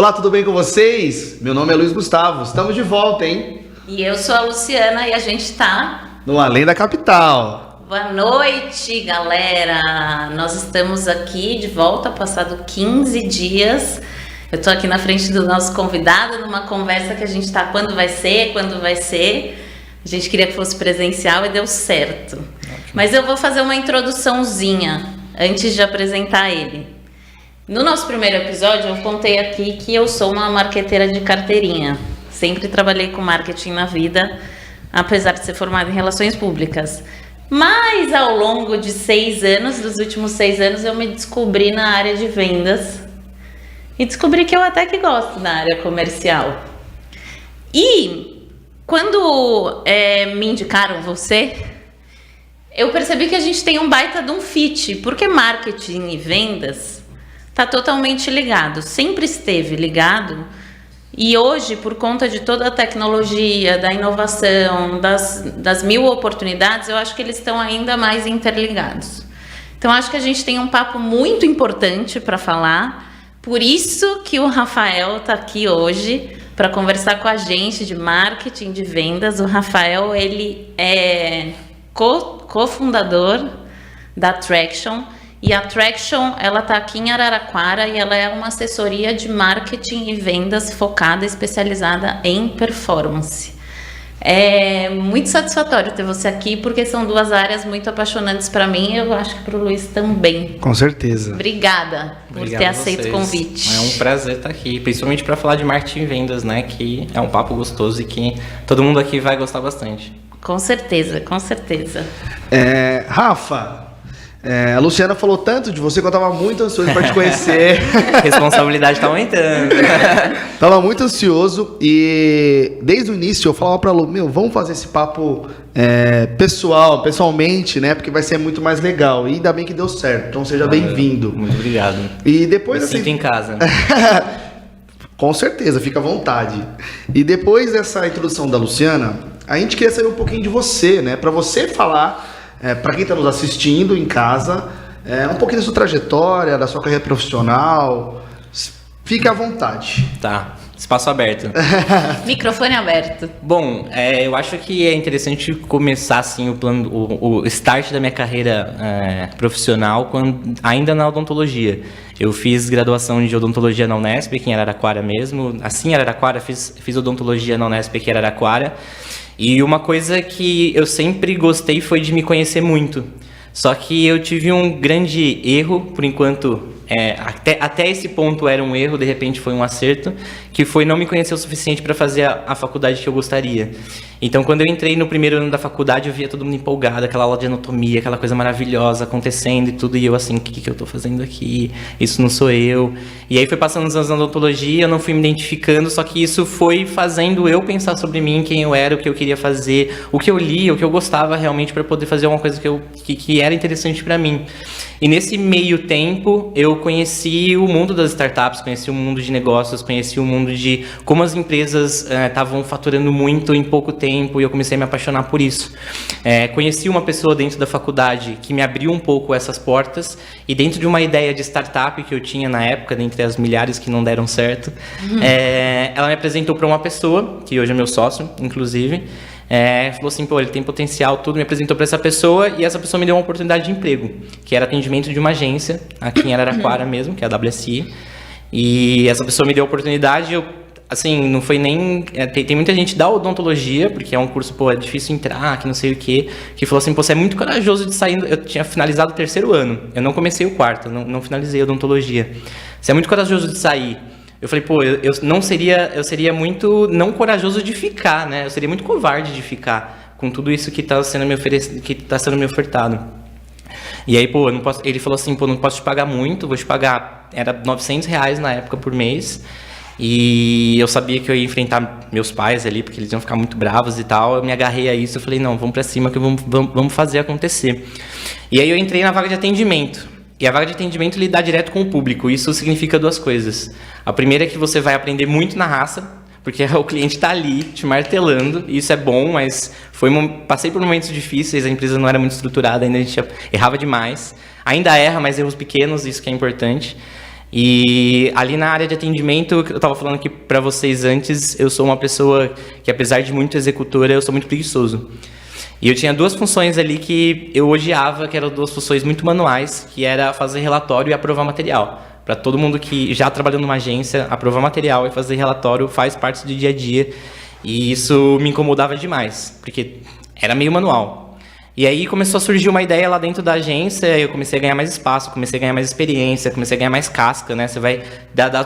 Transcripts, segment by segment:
Olá, tudo bem com vocês? Meu nome é Luiz Gustavo, estamos de volta, hein? E eu sou a Luciana e a gente tá no Além da Capital. Boa noite, galera! Nós estamos aqui de volta, passado 15 dias. Eu tô aqui na frente do nosso convidado, numa conversa que a gente tá, quando vai ser? A gente queria que fosse presencial e deu certo. Ótimo. Mas eu vou fazer uma introduçãozinha antes de apresentar ele. No nosso primeiro episódio, eu contei aqui que eu sou uma marqueteira de carteirinha. Sempre trabalhei com marketing na vida, apesar de ser formada em relações públicas. Mas ao longo de 6 anos, dos últimos 6 anos, eu me descobri na área de vendas. E descobri que eu até que gosto da área comercial. E quando me indicaram você, eu percebi que a gente tem um baita de um fit, porque marketing e vendas está totalmente ligado, sempre esteve ligado, e hoje, por conta de toda a tecnologia, da inovação, das mil oportunidades, eu acho que eles estão ainda mais interligados. Então, acho que a gente tem um papo muito importante para falar, por isso que o Rafael está aqui hoje, para conversar com a gente de marketing, de vendas. O Rafael, ele é cofundador da Traction, e a Traction, ela está aqui em Araraquara e ela é uma assessoria de marketing e vendas focada, especializada em performance. É muito satisfatório ter você aqui, porque são 2 áreas muito apaixonantes para mim e eu acho que para o Luiz também. Com certeza. Obrigado por ter aceito o convite. É um prazer estar aqui, principalmente para falar de marketing e vendas, né? Que é um papo gostoso e que todo mundo aqui vai gostar bastante. Com certeza, com certeza. Rafa, a Luciana falou tanto de você que eu estava muito ansioso para te conhecer. A responsabilidade está aumentando. Tava muito ansioso e desde o início eu falava para a Lu, vamos fazer esse papo pessoalmente, né? Porque vai ser muito mais legal. E ainda bem que deu certo. Então seja bem-vindo. Muito obrigado. E depois sinto em casa. Com certeza, fica à vontade. E depois dessa introdução da Luciana, a gente queria saber um pouquinho de você, né? Para você falar, para quem está nos assistindo em casa, um pouquinho da sua trajetória, da sua carreira profissional. Fique à vontade. Tá, espaço aberto. Microfone aberto. Bom, eu acho que é interessante começar assim o start da minha carreira profissional ainda na odontologia. Eu fiz graduação de odontologia na Unesp, aqui em Araraquara mesmo. Assim, em Araraquara, fiz odontologia na Unesp, aqui em Araraquara. E uma coisa que eu sempre gostei foi de me conhecer muito. Só que eu tive um grande erro, por enquanto, até esse ponto era um erro, de repente foi um acerto, que foi não me conhecer o suficiente para fazer a faculdade que eu gostaria. Então, quando eu entrei no primeiro ano da faculdade, eu via todo mundo empolgado, aquela aula de anatomia, aquela coisa maravilhosa acontecendo e tudo, e eu assim, o que eu estou fazendo aqui? Isso não sou eu. E aí foi passando os anos na odontologia, eu não fui me identificando, só que isso foi fazendo eu pensar sobre mim, quem eu era, o que eu queria fazer, o que eu lia, o que eu gostava realmente para poder fazer uma coisa que era interessante para mim. E nesse meio tempo, eu conheci o mundo das startups, conheci o mundo de negócios, conheci o mundo de como as empresas estavam faturando muito em pouco tempo, e eu comecei a me apaixonar por isso. Conheci uma pessoa dentro da faculdade que me abriu um pouco essas portas, e dentro de uma ideia de startup que eu tinha na época, dentre as milhares que não deram certo, ela me apresentou para uma pessoa, que hoje é meu sócio, inclusive. Falou assim, ele tem potencial, tudo, me apresentou para essa pessoa, e essa pessoa me deu uma oportunidade de emprego, que era atendimento de uma agência, aqui em Araraquara mesmo, que é a WSI, e essa pessoa me deu a oportunidade, assim, não foi nem... Tem muita gente da odontologia, porque é um curso, é difícil entrar, que não sei o quê, que falou assim, você é muito corajoso de sair... Eu tinha finalizado o 3º ano, eu não comecei o 4º, não finalizei a odontologia. Você é muito corajoso de sair. Eu falei, eu seria muito não corajoso de ficar, né? Eu seria muito covarde de ficar com tudo isso que está sendo me ofertado. E aí, ele falou assim, não posso te pagar muito, vou te pagar, era R$900 na época por mês. E eu sabia que eu ia enfrentar meus pais ali, porque eles iam ficar muito bravos e tal. Eu me agarrei a isso, eu falei, não, vamos pra cima que vamos fazer acontecer. E aí eu entrei na vaga de atendimento. E a vaga de atendimento lida direto com o público. Isso significa 2 coisas. A primeira é que você vai aprender muito na raça, porque o cliente está ali te martelando, e isso é bom, mas passei por momentos difíceis, a empresa não era muito estruturada, ainda a gente errava demais. Ainda erra, mas erros pequenos, isso que é importante. E ali na área de atendimento, eu estava falando aqui para vocês antes, eu sou uma pessoa que, apesar de muito executora, eu sou muito preguiçoso. E eu tinha 2 funções ali que eu odiava, que eram 2 funções muito manuais, que era fazer relatório e aprovar material. Para todo mundo que já trabalhou numa agência, aprovar material e fazer relatório faz parte do dia a dia. E isso me incomodava demais, porque era meio manual. E aí começou a surgir uma ideia lá dentro da agência, eu comecei a ganhar mais espaço, comecei a ganhar mais experiência, comecei a ganhar mais casca, né? Você vai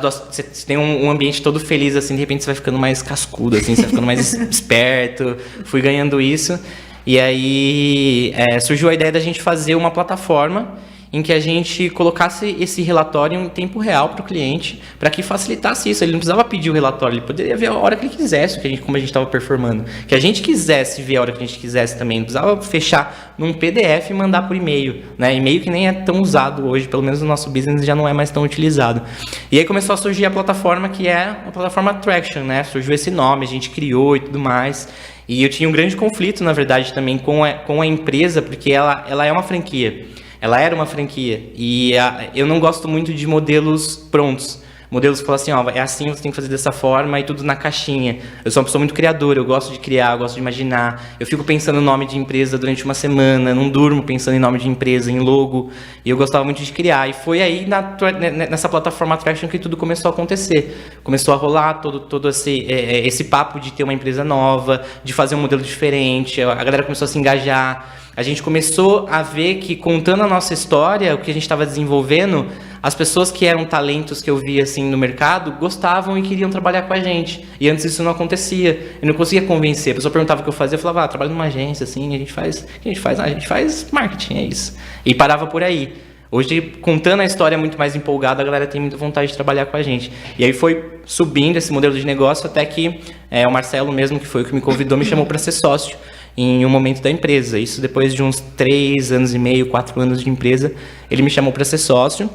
você tem um ambiente todo feliz, assim, de repente você vai ficando mais cascudo, assim, você vai ficando mais esperto. Fui ganhando isso. E aí surgiu a ideia da gente fazer uma plataforma em que a gente colocasse esse relatório em tempo real para o cliente, para que facilitasse isso. Ele não precisava pedir o relatório, ele poderia ver a hora que ele quisesse, como a gente estava performando. Que a gente quisesse ver a hora que a gente quisesse também, não precisava fechar num PDF e mandar por e-mail, né? E-mail que nem é tão usado hoje, pelo menos no nosso business já não é mais tão utilizado. E aí começou a surgir a plataforma que é a plataforma Traction, né? Surgiu esse nome, a gente criou e tudo mais. E eu tinha um grande conflito, na verdade, também com a empresa, porque ela é uma franquia. Ela era uma franquia e eu não gosto muito de modelos prontos. Modelos que falam assim, ó, é assim, você tem que fazer dessa forma e tudo na caixinha. Eu sou uma pessoa muito criadora, eu gosto de criar, eu gosto de imaginar. Eu fico pensando em nome de empresa durante uma semana, não durmo pensando em nome de empresa, em logo. E eu gostava muito de criar. E foi aí nessa plataforma Traction que tudo começou a acontecer. Começou a rolar todo esse papo de ter uma empresa nova, de fazer um modelo diferente. A galera começou a se engajar. A gente começou a ver que, contando a nossa história, o que a gente estava desenvolvendo, as pessoas que eram talentos que eu via assim no mercado gostavam e queriam trabalhar com a gente. E antes isso não acontecia. Eu não conseguia convencer. A pessoa perguntava o que eu fazia, eu falava, trabalho numa agência, assim, a gente faz... O que a gente faz? A gente faz marketing, é isso. E parava por aí. Hoje, contando a história muito mais empolgada, a galera tem muita vontade de trabalhar com a gente. E aí foi subindo esse modelo de negócio até que o Marcelo mesmo, que foi o que me convidou, me chamou para ser sócio em um momento da empresa. Isso depois de uns 3 anos e meio, 4 anos de empresa, ele me chamou para ser sócio.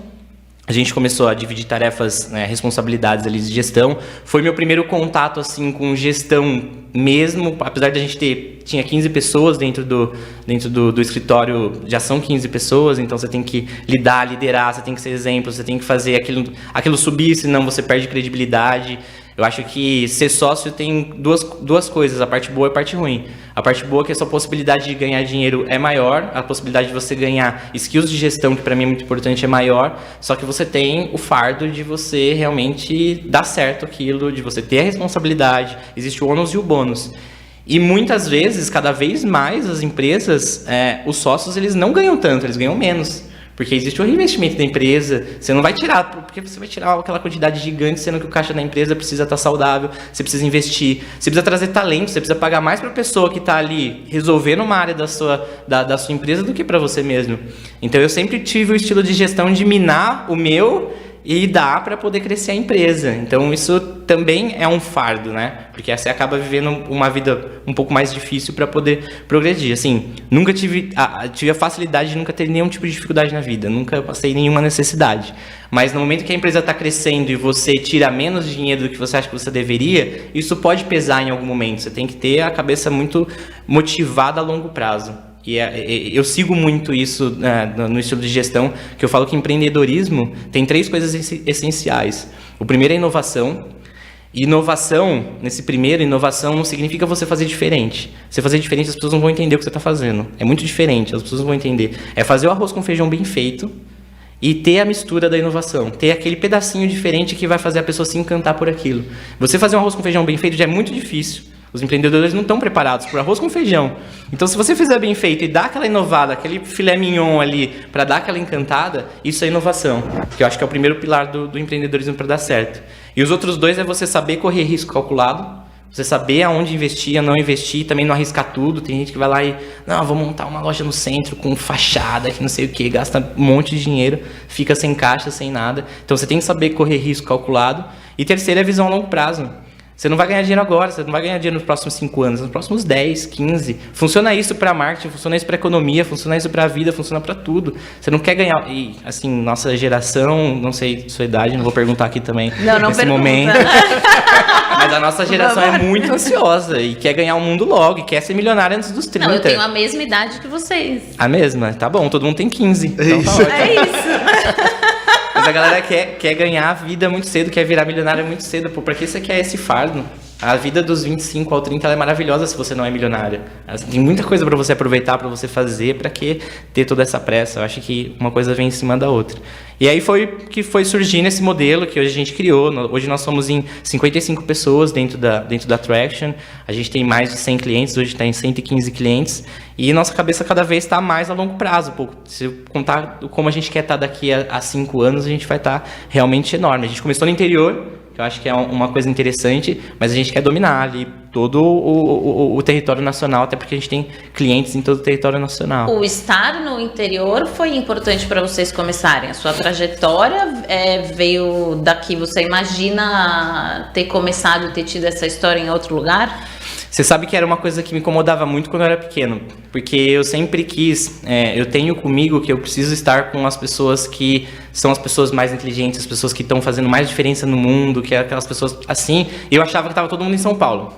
A gente começou a dividir tarefas, né, responsabilidades ali de gestão. Foi meu primeiro contato assim com gestão mesmo, apesar de a gente tinha 15 pessoas dentro do escritório, já são 15 pessoas, então você tem que liderar, você tem que ser exemplo, você tem que fazer aquilo subir, senão você perde credibilidade. Eu acho que ser sócio tem duas coisas, a parte boa e a parte ruim. A parte boa é que a sua possibilidade de ganhar dinheiro é maior, a possibilidade de você ganhar skills de gestão, que para mim é muito importante, é maior, só que você tem o fardo de você realmente dar certo aquilo, de você ter a responsabilidade, existe o ônus e o bônus. E muitas vezes, cada vez mais, as empresas, os sócios, eles não ganham tanto, eles ganham menos. Porque existe o reinvestimento da empresa, você não vai tirar, porque você vai tirar aquela quantidade gigante, sendo que o caixa da empresa precisa estar saudável, você precisa investir, você precisa trazer talento, você precisa pagar mais para a pessoa que está ali resolvendo uma área da sua empresa do que para você mesmo. Então eu sempre tive o estilo de gestão de minar o meu e dar para poder crescer a empresa. Então isso também é um fardo, né? Porque você acaba vivendo uma vida um pouco mais difícil para poder progredir. Assim, nunca tive a facilidade de nunca ter nenhum tipo de dificuldade na vida, nunca passei nenhuma necessidade. Mas no momento que a empresa está crescendo e você tira menos dinheiro do que você acha que você deveria, isso pode pesar em algum momento. Você tem que ter a cabeça muito motivada a longo prazo. E eu sigo muito isso no estilo de gestão, que eu falo que empreendedorismo tem 3 coisas essenciais. O primeiro é inovação. E inovação não significa você fazer diferente. Você fazer diferente, as pessoas não vão entender o que você está fazendo. É muito diferente, as pessoas não vão entender. É fazer o arroz com feijão bem feito e ter a mistura da inovação. Ter aquele pedacinho diferente que vai fazer a pessoa se encantar por aquilo. Você fazer um arroz com feijão bem feito já é muito difícil. Os empreendedores não estão preparados para arroz com feijão. Então, se você fizer bem feito e dar aquela inovada, aquele filé mignon ali, para dar aquela encantada, isso é inovação. Que eu acho que é o primeiro pilar do empreendedorismo para dar certo. E os outros 2 é você saber correr risco calculado, você saber aonde investir, não investir, também não arriscar tudo. Tem gente que vai lá e, não, vou montar uma loja no centro com fachada, que não sei o que, gasta um monte de dinheiro, fica sem caixa, sem nada. Então, você tem que saber correr risco calculado. E terceiro é a visão a longo prazo. Você não vai ganhar dinheiro agora, você não vai ganhar dinheiro nos próximos 5 anos, nos próximos 10, 15. Funciona isso para marketing, funciona isso para economia, funciona isso para a vida, funciona para tudo. Você não quer ganhar... E, assim, nossa geração, não sei sua idade, não vou perguntar aqui também não nesse pergunta. Momento. Mas a nossa geração é muito ansiosa e quer ganhar o mundo logo, e quer ser milionária antes dos 30. Não, eu tenho a mesma idade que vocês. A mesma? Tá bom, todo mundo tem 15. Então tá ótimo. É isso. Mas a galera quer ganhar a vida muito cedo, quer virar milionário muito cedo. Pô, pra que você quer esse fardo? A vida dos 25 ao 30 ela é maravilhosa se você não é milionário. Tem muita coisa para você aproveitar, para você fazer, para que ter toda essa pressa? Eu acho que uma coisa vem em cima da outra. E aí foi surgindo esse modelo que hoje a gente criou. Hoje nós somos em 55 pessoas dentro da Traction. A gente tem mais de 100 clientes, hoje está em 115 clientes. E nossa cabeça cada vez está mais a longo prazo. Pô, se eu contar como a gente quer estar daqui a 5 anos, a gente vai estar realmente enorme. A gente começou no interior, que eu acho que é uma coisa interessante, mas a gente quer dominar ali todo o território nacional, até porque a gente tem clientes em todo o território nacional. O estar no interior foi importante para vocês começarem. A sua trajetória veio daqui. Você imagina ter começado, ter tido essa história em outro lugar? Você sabe que era uma coisa que me incomodava muito quando eu era pequeno, porque eu sempre quis, eu tenho comigo que eu preciso estar com as pessoas que são as pessoas mais inteligentes, as pessoas que estão fazendo mais diferença no mundo, que é aquelas pessoas assim, e eu achava que estava todo mundo em São Paulo.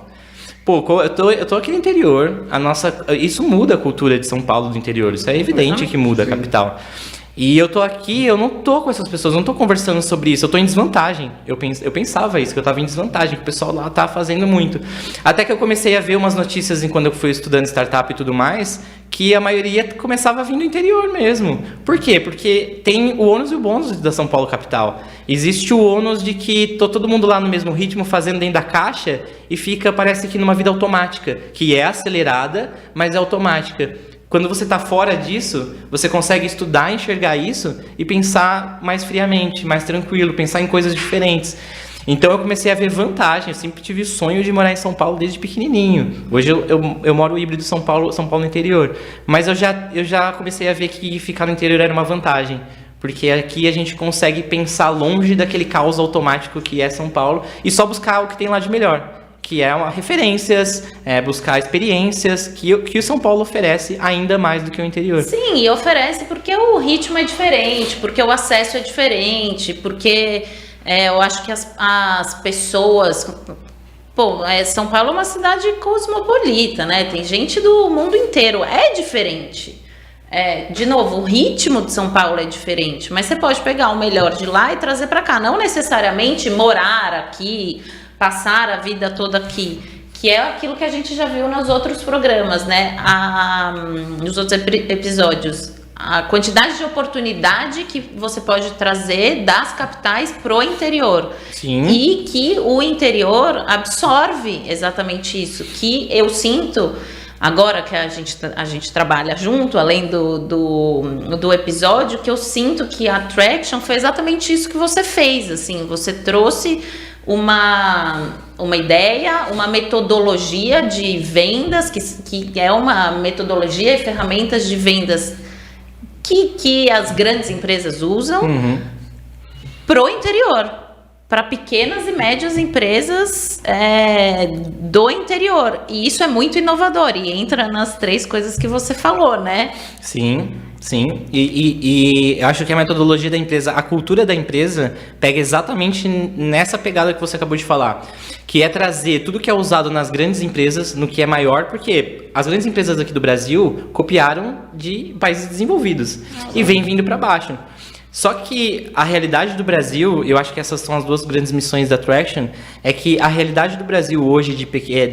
Pô, eu tô aqui no interior, isso muda a cultura de São Paulo do interior, isso é evidente que muda a capital. E eu tô aqui, eu não tô com essas pessoas, eu não tô conversando sobre isso, eu tô em desvantagem. Eu pensava isso, que eu tava em desvantagem, que o pessoal lá tá fazendo muito. Até que eu comecei a ver umas notícias quando eu fui estudando startup e tudo mais, que a maioria começava a vir do interior mesmo. Por quê? Porque tem o ônus e o bônus da São Paulo capital. Existe o ônus de que todo mundo lá no mesmo ritmo, fazendo dentro da caixa, e parece que numa vida automática, que é acelerada, mas é automática. Quando você está fora disso, você consegue estudar, enxergar isso e pensar mais friamente, mais tranquilo, pensar em coisas diferentes. Então eu comecei a ver vantagem, eu sempre tive o sonho de morar em São Paulo desde pequenininho. Hoje eu moro híbrido São Paulo no interior. Mas eu já comecei a ver que ficar no interior era uma vantagem. Porque aqui a gente consegue pensar longe daquele caos automático que é São Paulo e só buscar o que tem lá de melhor. Que é referências, buscar experiências que o São Paulo oferece ainda mais do que o interior. Sim, e oferece porque o ritmo é diferente, porque o acesso é diferente, porque eu acho que as pessoas... Pô, São Paulo é uma cidade cosmopolita, né? Tem gente do mundo inteiro, é diferente. De novo, o ritmo de São Paulo é diferente, mas você pode pegar o melhor de lá e trazer para cá, não necessariamente morar aqui, passar a vida toda aqui, que é aquilo que a gente já viu nos outros programas, né? Nos outros episódios. A quantidade de oportunidade que você pode trazer das capitais pro interior. Sim. E que o interior absorve exatamente isso, que eu sinto... Agora que a gente trabalha junto, além do episódio, que eu sinto que a Traction foi exatamente isso que você fez, assim, você trouxe uma ideia, uma metodologia de vendas, que é uma metodologia e ferramentas de vendas que as grandes empresas usam pro interior. Para pequenas e médias empresas do interior. E isso é muito inovador e entra nas 3 coisas que você falou, né? Sim. E eu acho que a metodologia da empresa, a cultura da empresa, pega exatamente nessa pegada que você acabou de falar, que é trazer tudo que é usado nas grandes empresas, no que é maior, porque as grandes empresas aqui do Brasil copiaram de países desenvolvidos e vem vindo para baixo. Só que a realidade do Brasil, eu acho que essas são as 2 grandes missões da Traction, é que a realidade do Brasil hoje de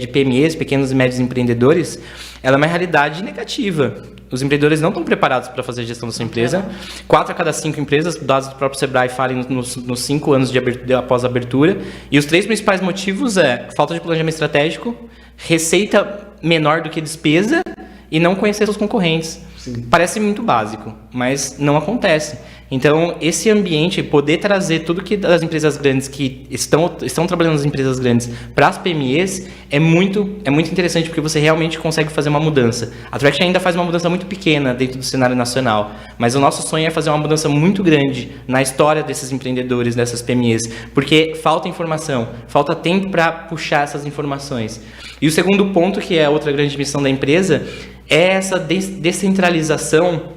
PMEs, pequenos e médios empreendedores, ela é uma realidade negativa. Os empreendedores não estão preparados para fazer a gestão da sua empresa. 4 a cada 5 empresas, dados do próprio Sebrae falem nos 5 anos após a abertura. E os 3 principais motivos falta de planejamento estratégico, receita menor do que despesa e não conhecer seus concorrentes. Sim. Parece muito básico, mas não acontece. Então, esse ambiente, poder trazer tudo que das empresas grandes que estão trabalhando nas empresas grandes para as PMEs é muito interessante, porque você realmente consegue fazer uma mudança. A Traction ainda faz uma mudança muito pequena dentro do cenário nacional, mas o nosso sonho é fazer uma mudança muito grande na história desses empreendedores, dessas PMEs, porque falta informação, falta tempo para puxar essas informações. E o segundo ponto, que é a outra grande missão da empresa, é essa descentralização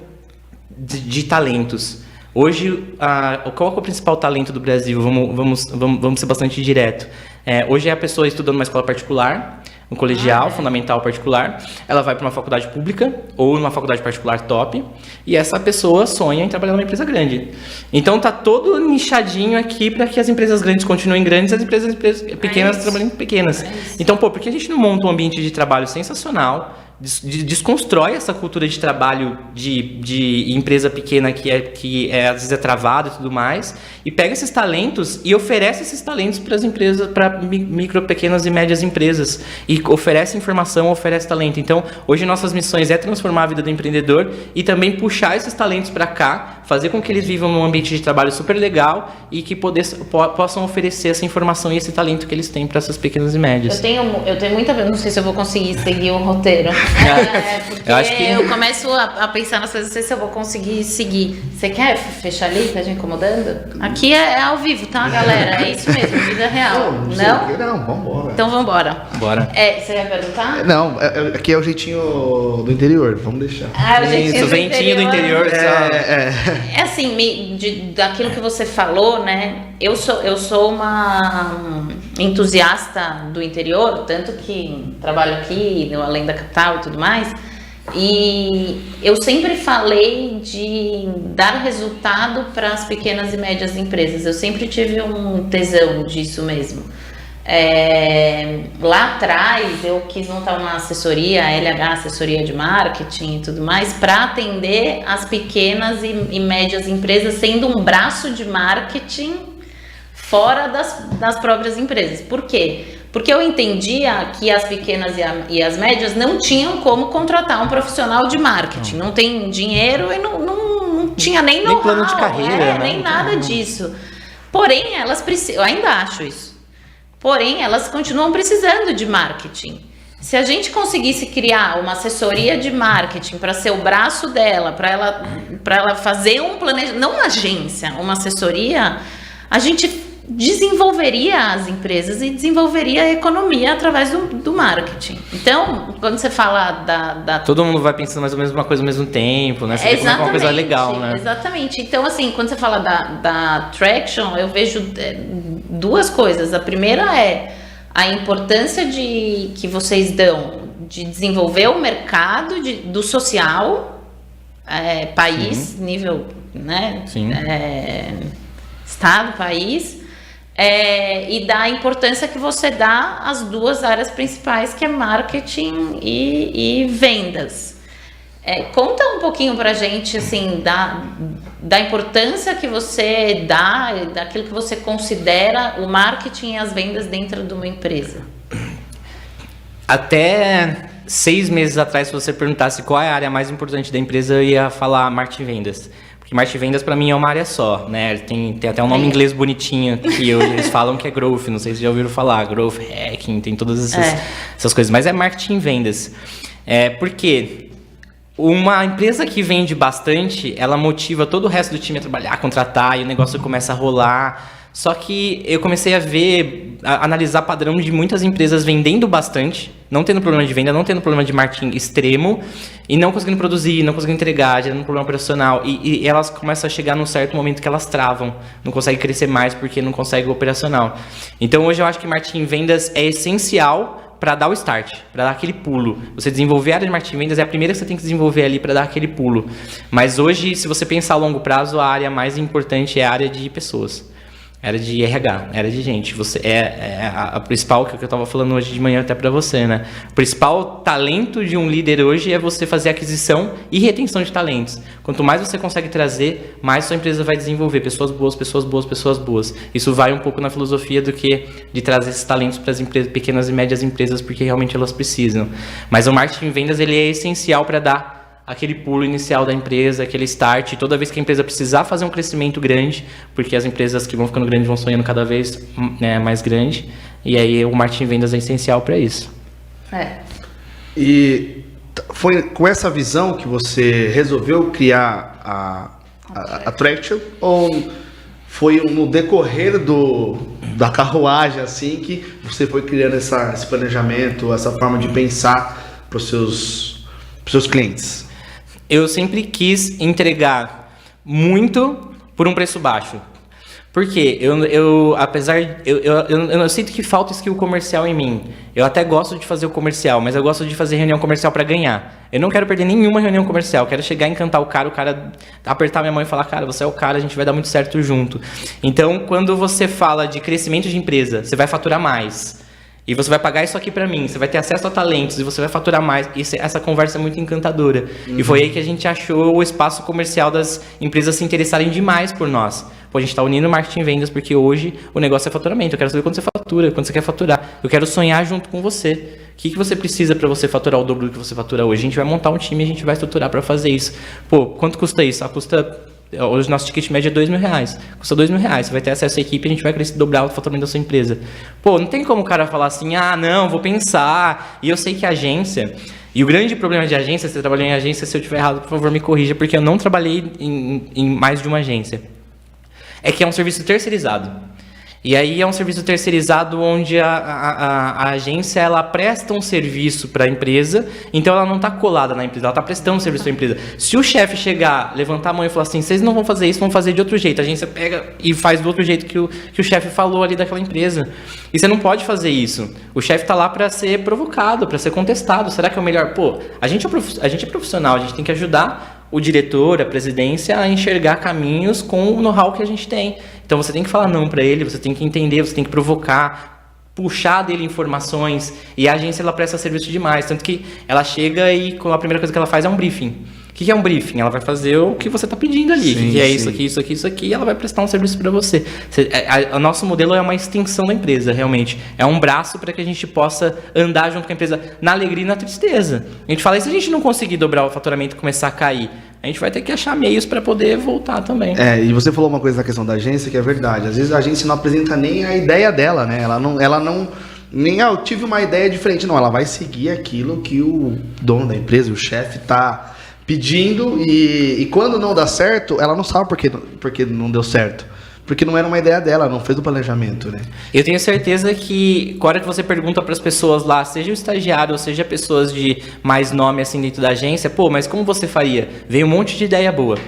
de talentos. Hoje, qual é o principal talento do Brasil? Vamos ser bastante direto. Hoje é a pessoa estudando uma escola particular, um colegial, fundamental, particular, ela vai para uma faculdade pública ou numa faculdade particular top, e essa pessoa sonha em trabalhar numa empresa grande. Então tá todo nichadinho aqui para que as empresas grandes continuem grandes e as empresas pequenas trabalhem pequenas. Então, por que a gente não monta um ambiente de trabalho sensacional, desconstrói essa cultura de trabalho de empresa pequena que às vezes é travada e tudo mais, e pega esses talentos e oferece esses talentos para as empresas, para micro, pequenas e médias empresas, e oferece informação, oferece talento. Então, hoje nossas missões é transformar a vida do empreendedor e também puxar esses talentos para cá, fazer com que eles vivam num ambiente de trabalho super legal e que possam oferecer essa informação e esse talento que eles têm para essas pequenas e médias. Eu tenho muita... Não sei se eu vou conseguir seguir o roteiro. Porque eu acho que eu começo a pensar nas coisas, não sei se eu vou conseguir seguir. Você quer fechar ali? Tá te incomodando? Aqui é ao vivo, tá, galera? É isso mesmo, vida real. Não, vambora. Então vambora. Bora. Você vai perguntar? Não, aqui é o jeitinho do interior, vamos deixar. O jeitinho do interior. É assim, daquilo que você falou, né? Eu sou uma entusiasta do interior, tanto que trabalho aqui no Além da Capital e tudo mais. E eu sempre falei de dar resultado para as pequenas e médias empresas. Eu sempre tive um tesão disso mesmo. Lá atrás eu quis montar uma assessoria, a LH, assessoria de marketing e tudo mais, para atender as pequenas e médias empresas, sendo um braço de marketing fora das próprias empresas. Por quê? Porque eu entendia que as pequenas e as médias não tinham como contratar um profissional de marketing. Não tem dinheiro e não tinha nem know-how, plano de carreira, nem nada disso. Porém, elas precisam, eu ainda acho isso. Porém, elas continuam precisando de marketing. Se a gente conseguisse criar uma assessoria de marketing para ser o braço dela, para ela fazer um planejamento, não uma agência, uma assessoria, a gente desenvolveria as empresas e desenvolveria a economia através do marketing. Então, quando você fala todo mundo vai pensando mais ou menos uma coisa ao mesmo tempo, né? Você vê como é uma coisa legal, né? Exatamente. Então, assim, quando você fala da Traction, eu vejo duas coisas. A primeira é a importância que vocês dão de desenvolver o mercado do social, país, sim, nível, né? Sim. Estado, país, e da importância que você dá às duas áreas principais, que é marketing e vendas. Conta um pouquinho pra gente, assim, da importância que você dá, daquilo que você considera o marketing e as vendas dentro de uma empresa. Até 6 meses atrás, se você perguntasse qual é a área mais importante da empresa, eu ia falar marketing e vendas. Porque marketing e vendas para mim é uma área só, né? Tem até um nome em inglês bonitinho que eles falam que é growth, não sei se já ouviram falar, growth hacking, tem todas essas coisas, mas é marketing e vendas. Porque uma empresa que vende bastante, ela motiva todo o resto do time a trabalhar, a contratar, e o negócio começa a rolar. Só que eu comecei a analisar padrão de muitas empresas vendendo bastante, não tendo problema de venda, não tendo problema de marketing extremo, e não conseguindo produzir, não conseguindo entregar, gerando um problema operacional. E elas começam a chegar num certo momento que elas travam, não conseguem crescer mais porque não conseguem o operacional. Então hoje eu acho que marketing e vendas é essencial para dar o start, para dar aquele pulo. Você desenvolver a área de marketing e vendas é a primeira que você tem que desenvolver ali para dar aquele pulo. Mas hoje, se você pensar a longo prazo, a área mais importante é a área de pessoas. Era de RH, era de gente. Você a principal, que eu estava falando hoje de manhã até para você, né? O principal talento de um líder hoje é você fazer aquisição e retenção de talentos. Quanto mais você consegue trazer, mais sua empresa vai desenvolver. Pessoas boas, pessoas boas, pessoas boas. Isso vai um pouco na filosofia do que de trazer esses talentos para as empresas, pequenas e médias empresas, porque realmente elas precisam. Mas o marketing e vendas, ele é essencial para dar aquele pulo inicial da empresa, aquele start, toda vez que a empresa precisar fazer um crescimento grande, porque as empresas que vão ficando grandes vão sonhando cada vez mais grande, e aí o marketing e vendas é essencial para isso. E foi com essa visão que você resolveu criar a Traction, ou foi no decorrer da carruagem assim que você foi criando esse planejamento, essa forma de pensar para os seus clientes? Eu sempre quis entregar muito por um preço baixo. Por quê? Eu sinto que falta skill comercial em mim. Eu até gosto de fazer o comercial, mas eu gosto de fazer reunião comercial para ganhar. Eu não quero perder nenhuma reunião comercial. Eu quero chegar e encantar o cara apertar minha mão e falar, cara, você é o cara, a gente vai dar muito certo junto. Então, quando você fala de crescimento de empresa, você vai faturar mais. E você vai pagar isso aqui pra mim, você vai ter acesso a talentos e você vai faturar mais. Essa conversa é muito encantadora. E foi aí que a gente achou o espaço comercial das empresas se interessarem demais por nós. Pô, a gente tá unindo marketing e vendas porque hoje o negócio é faturamento. Eu quero saber quando você fatura, quando você quer faturar. Eu quero sonhar junto com você. O que você precisa para você faturar o dobro do que você fatura hoje? A gente vai montar um time e a gente vai estruturar para fazer isso. Pô, quanto custa isso? Hoje nosso ticket médio é R$2.000. Custa R$2.000. Você vai ter acesso à equipe e a gente vai crescer, dobrar o faturamento da sua empresa. Pô, não tem como o cara falar assim, não, vou pensar. E eu sei que a agência... E o grande problema de agência, você trabalhou em agência, se eu estiver errado, por favor, me corrija, porque eu não trabalhei em mais de uma agência. É que é um serviço terceirizado. E aí é um serviço terceirizado onde a agência ela presta um serviço para a empresa, então ela não está colada na empresa, ela está prestando um serviço para a empresa. Se o chefe chegar, levantar a mão e falar assim, vocês não vão fazer isso, vão fazer de outro jeito, a agência pega e faz do outro jeito que o chefe falou ali daquela empresa. E você não pode fazer isso. O chefe está lá para ser provocado, para ser contestado. Será que é o melhor? Pô, a gente é profissional, a gente tem que ajudar o diretor, a presidência a enxergar caminhos com o know-how que a gente tem. Então você tem que falar não para ele, você tem que entender, você tem que provocar, puxar dele informações. E a agência ela presta serviço demais, tanto que ela chega e a primeira coisa que ela faz é um briefing. O que é um briefing? Ela vai fazer o que você está pedindo ali. Sim, que é isso aqui, isso aqui, isso aqui, e ela vai prestar um serviço para você. O nosso modelo é uma extensão da empresa, realmente. É um braço para que a gente possa andar junto com a empresa na alegria e na tristeza. A gente fala, e se a gente não conseguir dobrar o faturamento e começar a cair? A gente vai ter que achar meios para poder voltar também. E você falou uma coisa na questão da agência que é verdade. Às vezes a agência não apresenta nem a ideia dela, né? Ela não nem eu tive uma ideia diferente. Não, ela vai seguir aquilo que o dono da empresa, o chefe, tá pedindo e quando não dá certo, ela não sabe porque não deu certo. Porque não era uma ideia dela, não fez o planejamento, né? Eu tenho certeza que, na hora que você pergunta para as pessoas lá, seja o estagiário ou seja pessoas de mais nome assim dentro da agência, pô, mas como você faria? Veio um monte de ideia boa.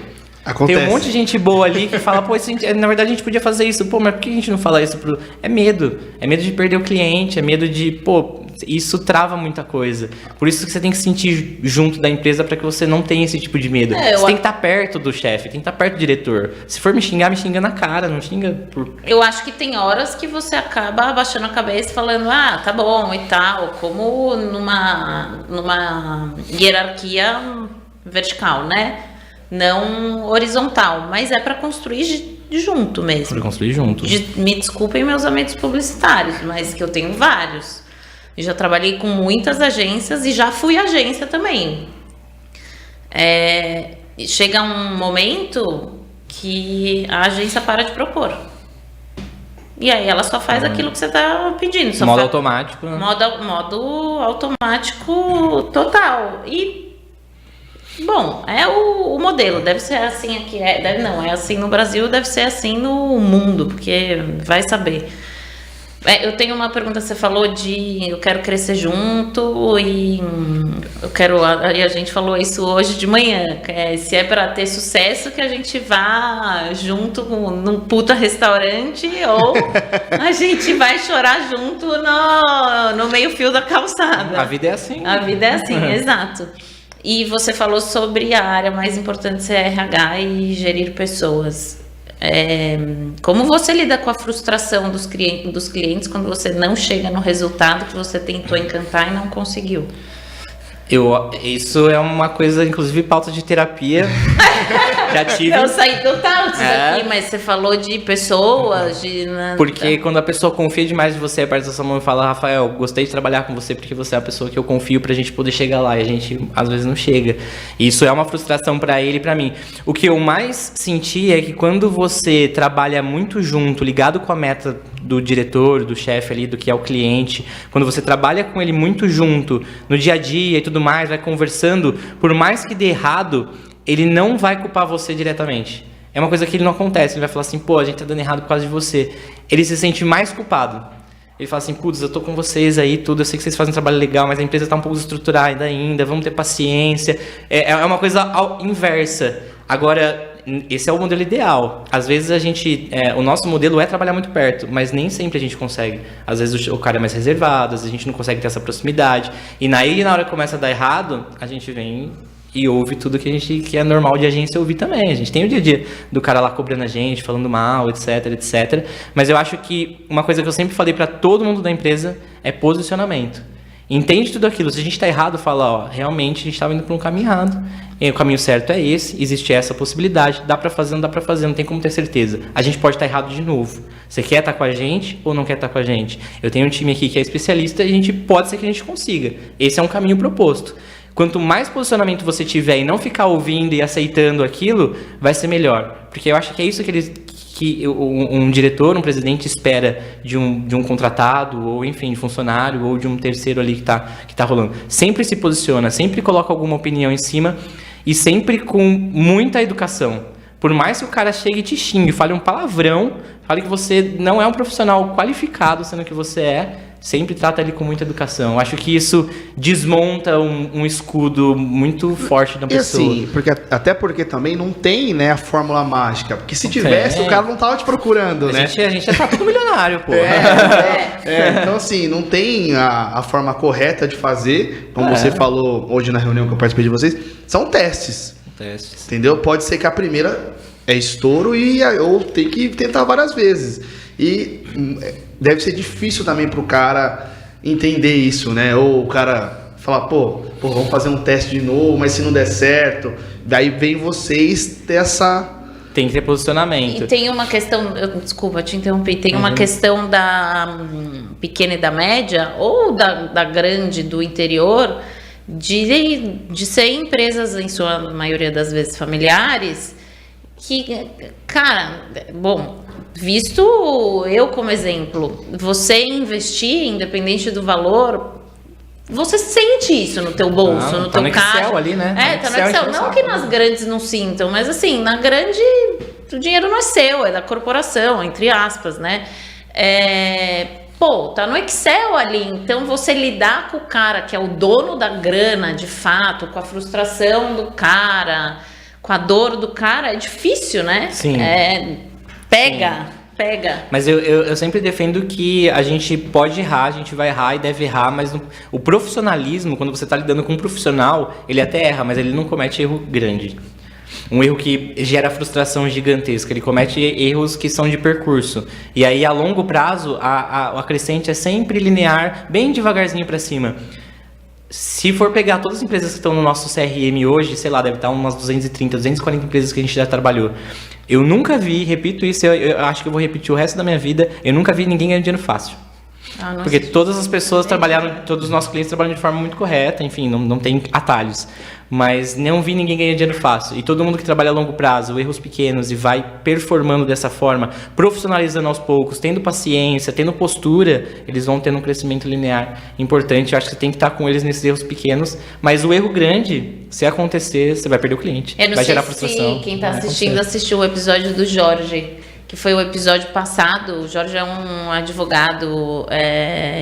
Acontece. Tem um monte de gente boa ali que fala, pô, na verdade a gente podia fazer isso. Pô, mas por que a gente não fala isso? É medo. É medo de perder o cliente, é medo de, pô, isso trava muita coisa. Por isso que você tem que se sentir junto da empresa para que você não tenha esse tipo de medo. Você tem que estar perto do chefe, tem que estar perto do diretor. Se for me xinga na cara, não xinga por... Eu acho que tem horas que você acaba abaixando a cabeça e falando, tá bom e tal, como numa hierarquia vertical, né? Não horizontal, mas é para construir junto mesmo. Para construir junto. Me desculpem meus amigos publicitários, mas que eu tenho vários. Eu já trabalhei com muitas agências e já fui agência também. Chega um momento que a agência para de propor. E aí ela só faz aquilo que você está pedindo. Modo automático. Modo automático total. E bom, é o modelo, deve ser assim aqui, é assim no Brasil, deve ser assim no mundo, porque vai saber. Eu tenho uma pergunta, você falou de eu quero crescer junto e a gente falou isso hoje de manhã, se é para ter sucesso que a gente vá junto num puta restaurante ou a gente vai chorar junto no meio fio da calçada. A vida é assim. A vida é assim, exato. E você falou sobre a área mais importante ser RH e gerir pessoas. Como você lida com a frustração dos clientes quando você não chega no resultado que você tentou encantar e não conseguiu? Isso é uma coisa, inclusive, pauta de terapia. Já tive. Eu saí total disso aqui, mas você falou de pessoas, Porque quando a pessoa confia demais em você, aperta sua mão e fala, Rafael, gostei de trabalhar com você porque você é a pessoa que eu confio pra gente poder chegar lá. E a gente, às vezes, não chega. E isso é uma frustração pra ele e pra mim. O que eu mais senti é que quando você trabalha muito junto, ligado com a meta do diretor, do chefe ali, do que é o cliente, quando você trabalha com ele muito junto, no dia a dia e tudo mais, vai conversando, por mais que dê errado, ele não vai culpar você diretamente. É uma coisa que ele não acontece. Ele vai falar assim, pô, a gente tá dando errado por causa de você. Ele se sente mais culpado. Ele fala assim, putz, eu tô com vocês aí, tudo, eu sei que vocês fazem um trabalho legal, mas a empresa tá um pouco desestruturada ainda, vamos ter paciência. É uma coisa inversa. Agora, esse é o modelo ideal. Às vezes o nosso modelo é trabalhar muito perto, mas nem sempre a gente consegue. Às vezes o cara é mais reservado, às vezes a gente não consegue ter essa proximidade. E na hora que começa a dar errado, a gente vem e ouve tudo que é normal de agência ouvir também. A gente tem o dia a dia do cara lá cobrando a gente, falando mal, etc, etc. Mas eu acho que uma coisa que eu sempre falei para todo mundo da empresa é posicionamento. Entende tudo aquilo. Se a gente está errado, fala, ó, realmente a gente estava indo para um caminho errado. E o caminho certo é esse, existe essa possibilidade. Dá para fazer, não dá para fazer, não tem como ter certeza. A gente pode estar errado de novo. Você quer estar com a gente ou não quer estar com a gente? Eu tenho um time aqui que é especialista e pode ser que a gente consiga. Esse é um caminho proposto. Quanto mais posicionamento você tiver e não ficar ouvindo e aceitando aquilo, vai ser melhor. Porque eu acho que é isso que um diretor, um presidente espera de um contratado, ou enfim, de funcionário, ou de um terceiro ali que tá rolando. Sempre se posiciona, sempre coloca alguma opinião em cima e sempre com muita educação. Por mais que o cara chegue e te xingue, fale um palavrão, fale que você não é um profissional qualificado, sendo que você é, sempre trata ele com muita educação. Eu acho que isso desmonta um escudo muito forte da pessoa. E assim, até porque também não tem, né, a fórmula mágica. Porque se tivesse, o cara não tava te procurando, né? A gente já tá tudo milionário, pô. Então, assim, não tem a forma correta de fazer. Como você falou hoje na reunião que eu participei de vocês, são testes. Entendeu? Pode ser que a primeira é estouro ou tem que tentar várias vezes. E deve ser difícil também pro cara entender isso, né? Ou o cara falar, pô, vamos fazer um teste de novo, mas se não der certo, daí vem vocês ter essa... Tem que ter posicionamento. E tem uma questão, desculpa te interromper, tem uma questão da pequena e da média, ou da grande, do interior, de ser empresas, em sua maioria das vezes familiares, que, cara, bom, visto eu como exemplo, você investir, independente do valor, você sente isso no teu bolso, no teu caixa. Excel ali, né? Tá no Excel. Não que nas grandes não sintam, mas assim, na grande, o dinheiro não é seu, é da corporação, entre aspas, né? Tá no Excel ali, então você lidar com o cara que é o dono da grana, de fato, com a frustração do cara, com a dor do cara, é difícil, né? Sim. Pega. Mas eu sempre defendo que a gente pode errar, a gente vai errar e deve errar, mas o profissionalismo, quando você está lidando com um profissional, ele até erra, mas ele não comete erro grande. Um erro que gera frustração gigantesca. Ele comete erros que são de percurso. E aí, a longo prazo, a crescente é sempre linear, bem devagarzinho para cima. Se for pegar todas as empresas que estão no nosso CRM hoje, sei lá, deve estar umas 230, 240 empresas que a gente já trabalhou. Eu nunca vi, repito isso, eu acho que eu vou repetir o resto da minha vida, eu nunca vi ninguém ganhando dinheiro fácil. Porque todas as pessoas todos os nossos clientes trabalham de forma muito correta, enfim, não tem atalhos. Mas não vi ninguém ganhando dinheiro fácil. E todo mundo que trabalha a longo prazo, erros pequenos, e vai performando dessa forma, profissionalizando aos poucos, tendo paciência, tendo postura, eles vão tendo um crescimento linear importante. Eu acho que você tem que estar com eles nesses erros pequenos. Mas o erro grande, se acontecer, você vai perder o cliente. Eu não vai sei gerar frustração. Se quem está assistindo assistiu o episódio do Jorge, que foi o episódio passado. O Jorge é um advogado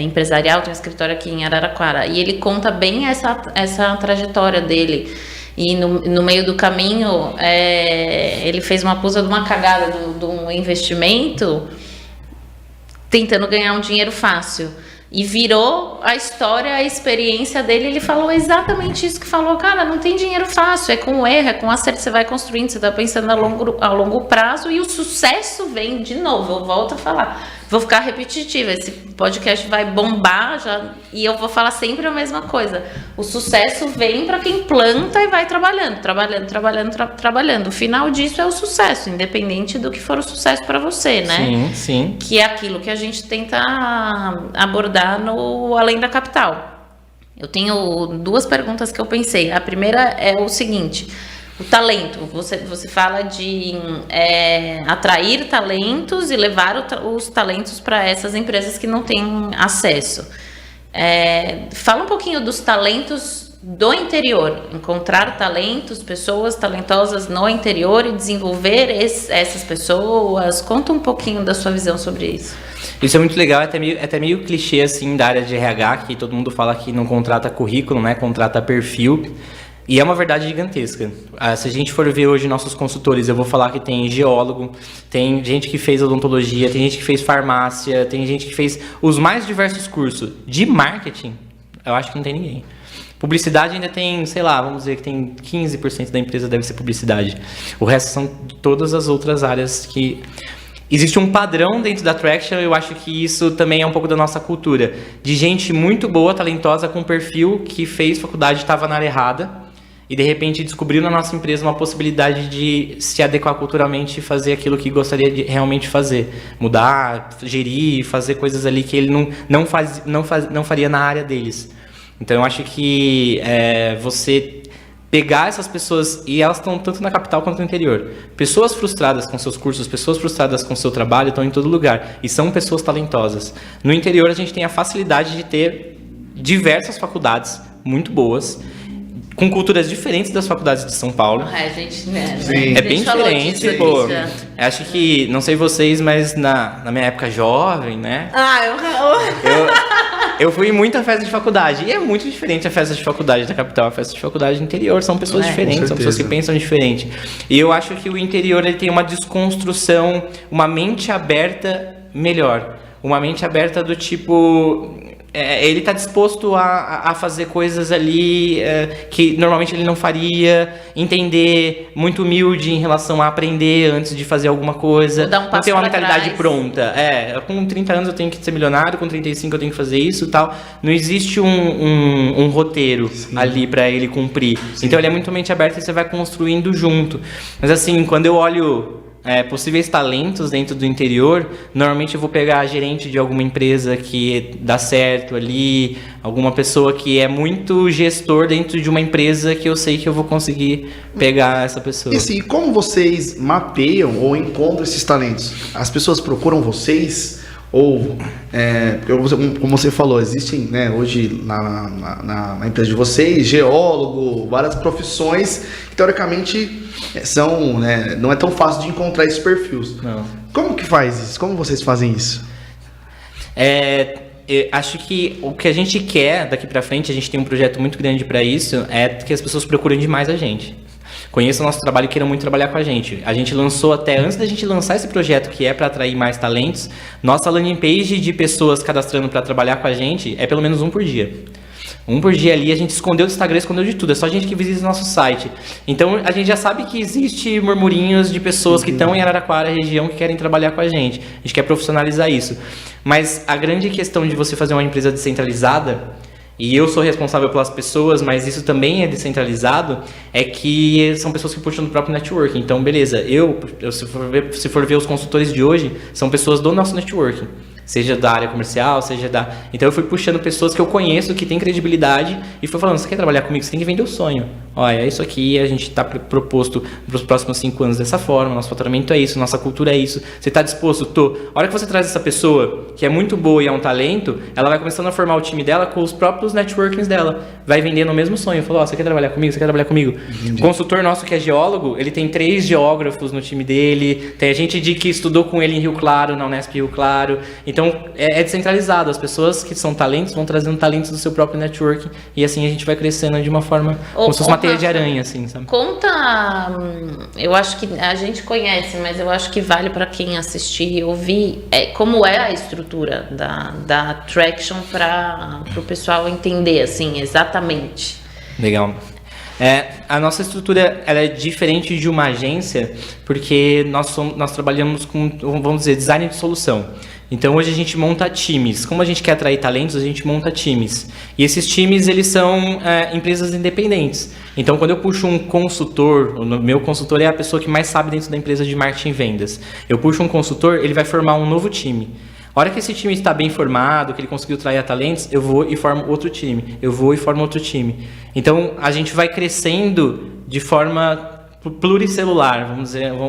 empresarial, tem um escritório aqui em Araraquara, e ele conta bem essa trajetória dele. E no meio do caminho, ele fez uma puta de uma cagada de um investimento, tentando ganhar um dinheiro fácil. E virou a história, a experiência dele. Ele falou exatamente isso que falou. Cara, não tem dinheiro fácil, é com erro, é com acerto, você vai construindo, você tá pensando a longo prazo, e o sucesso vem de novo. Eu volto a falar, vou ficar repetitiva, esse podcast vai bombar já, e eu vou falar sempre a mesma coisa. O sucesso vem para quem planta e vai trabalhando. O final disso é o sucesso, independente do que for o sucesso para você, né? Sim. Que é aquilo que a gente tenta abordar no Além da Capital. Eu tenho duas perguntas que eu pensei. A primeira é o seguinte: o talento. Você fala de atrair talentos e levar os talentos para essas empresas que não têm acesso. Fala um pouquinho dos talentos do interior. Encontrar talentos, pessoas talentosas no interior e desenvolver essas pessoas. Conta um pouquinho da sua visão sobre isso. Isso é muito legal, é até meio clichê assim da área de RH, que todo mundo fala que não contrata currículo, né? Contrata perfil. E é uma verdade gigantesca. Se a gente for ver hoje nossos consultores, eu vou falar que tem geólogo, tem gente que fez odontologia, tem gente que fez farmácia, tem gente que fez os mais diversos cursos. De marketing, eu acho que não tem ninguém. Publicidade ainda tem, sei lá, vamos dizer que tem 15% da empresa deve ser publicidade. O resto são todas as outras áreas que... Existe um padrão dentro da Traction, eu acho que isso também é um pouco da nossa cultura. De gente muito boa, talentosa, com perfil, que fez faculdade e estava na área errada. E de repente descobriu na nossa empresa uma possibilidade de se adequar culturalmente e fazer aquilo que gostaria de realmente fazer. Mudar, gerir, fazer coisas ali que ele não faria na área deles. Então eu acho que você... pegar essas pessoas, e elas estão tanto na capital quanto no interior. Pessoas frustradas com seus cursos, pessoas frustradas com seu trabalho estão em todo lugar. E são pessoas talentosas. No interior a gente tem a facilidade de ter diversas faculdades muito boas, com culturas diferentes das faculdades de São Paulo. A gente, né? Sim. É bem diferente, pô. Acho que, não sei vocês, mas na minha época jovem, né? Eu fui em muita festa de faculdade. E é muito diferente a festa de faculdade da capital, a festa de faculdade do interior. São pessoas diferentes, são pessoas que pensam diferente. E eu acho que o interior ele tem uma desconstrução, uma mente aberta melhor. Uma mente aberta do tipo... ele está disposto a fazer coisas ali que normalmente ele não faria, entender, muito humilde em relação a aprender antes de fazer alguma coisa, dar um passo não ter uma pra mentalidade trás. Pronta. Com 30 anos eu tenho que ser milionário, com 35 eu tenho que fazer isso e tal. Não existe um roteiro ali para ele cumprir. Sim. Então ele é muito mente aberta e você vai construindo junto. Mas assim, quando eu olho... possíveis talentos dentro do interior, normalmente eu vou pegar a gerente de alguma empresa que dá certo ali, alguma pessoa que é muito gestor dentro de uma empresa que eu sei que eu vou conseguir pegar essa pessoa. E assim, como vocês mapeiam ou encontram esses talentos? As pessoas procuram vocês? Ou, como você falou, existem, né, hoje na empresa de vocês, geólogo, várias profissões que teoricamente são, né, não é tão fácil de encontrar esses perfis. Não. Como que faz isso? Como vocês fazem isso? Eu acho que o que a gente quer daqui pra frente, a gente tem um projeto muito grande para isso, é que as pessoas procurem demais a gente. Conheçam o nosso trabalho e queiram muito trabalhar com a gente. A gente lançou até, antes da gente lançar esse projeto, que é para atrair mais talentos, nossa landing page de pessoas cadastrando para trabalhar com a gente é pelo menos 1 por dia. 1 por dia ali, a gente escondeu do Instagram, escondeu de tudo. É só a gente que visita o nosso site. Então, a gente já sabe que existe murmurinhos de pessoas que estão em Araraquara, região, que querem trabalhar com a gente. A gente quer profissionalizar isso. Mas a grande questão de você fazer uma empresa descentralizada, e eu sou responsável pelas pessoas, mas isso também é descentralizado, é que são pessoas que puxam do próprio networking. Então, beleza, se for ver os consultores de hoje, são pessoas do nosso networking. Seja da área comercial, seja da... Então eu fui puxando pessoas que eu conheço, que têm credibilidade, e fui falando, você quer trabalhar comigo? Você tem que vender o sonho. Olha, é isso aqui, a gente está proposto para os próximos 5 anos dessa forma, nosso faturamento é isso, nossa cultura é isso. Você está disposto? Tô. A hora que você traz essa pessoa, que é muito boa e é um talento, ela vai começando a formar o time dela com os próprios networkings dela. Vai vendendo o mesmo sonho. Falou, você quer trabalhar comigo? Você quer trabalhar comigo? Entendi. O consultor nosso que é geólogo, ele tem 3 geógrafos no time dele, tem a gente que estudou com ele em Rio Claro, na Unesp Rio Claro. Então, é descentralizado. As pessoas que são talentos vão trazendo talentos do seu próprio networking e assim a gente vai crescendo de uma forma como se fosse uma teia de aranha, assim, sabe? Conta, eu acho que a gente conhece, mas eu acho que vale para quem assistir e ouvir como é a estrutura da Traction para o pessoal entender, assim, exatamente. Legal. A nossa estrutura ela é diferente de uma agência porque nós trabalhamos com, vamos dizer, design de solução. Então hoje a gente monta times. Como a gente quer atrair talentos, a gente monta times. E esses times eles são empresas independentes. Então quando eu puxo um consultor, o meu consultor é a pessoa que mais sabe dentro da empresa de marketing e vendas. Eu puxo um consultor, ele vai formar um novo time. A hora que esse time está bem formado, que ele conseguiu atrair talentos, eu vou e formo outro time. Eu vou e formo outro time. Então, a gente vai crescendo de forma pluricelular,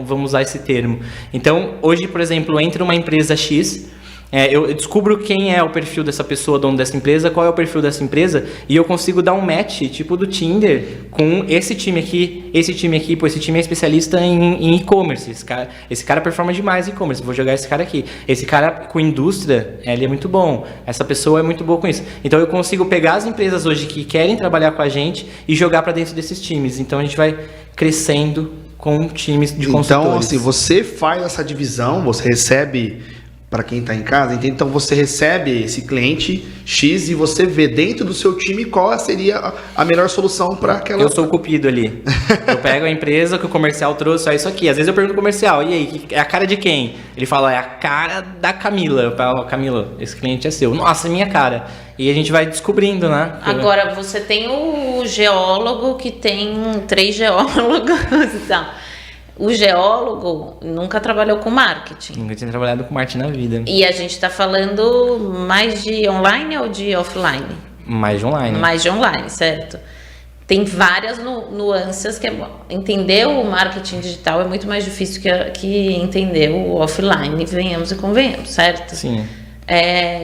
vamos usar esse termo. Então, hoje, por exemplo, entra uma empresa X, Eu descubro quem é o perfil dessa pessoa, dono dessa empresa, qual é o perfil dessa empresa, e eu consigo dar um match, tipo do Tinder, com esse time aqui, pô, esse time é especialista em e-commerce, esse cara performa demais em e-commerce, vou jogar esse cara aqui. Esse cara com indústria, ele é muito bom, essa pessoa é muito boa com isso. Então eu consigo pegar as empresas hoje que querem trabalhar com a gente e jogar para dentro desses times. Então a gente vai crescendo com times de consultores. Então, assim, você faz essa divisão, você recebe... Para quem está em casa, entende? Então você recebe esse cliente X e você vê dentro do seu time qual seria a melhor solução para aquela... Eu sou o cupido ali. Eu pego a empresa que o comercial trouxe, é isso aqui. Às vezes eu pergunto pro comercial, e aí, é a cara de quem? Ele fala, é a cara da Camila. Eu falo, Camila, esse cliente é seu. Nossa, é minha cara. E a gente vai descobrindo, né? Agora, você tem o geólogo que tem 3 geólogos e tal. O geólogo nunca trabalhou com marketing. Nunca tinha trabalhado com marketing na vida. E a gente está falando mais de online ou de offline? Mais de online. Mais de online, certo. Tem várias nuances que entender o marketing digital é muito mais difícil que entender o offline, venhamos e convenhamos, certo? Sim.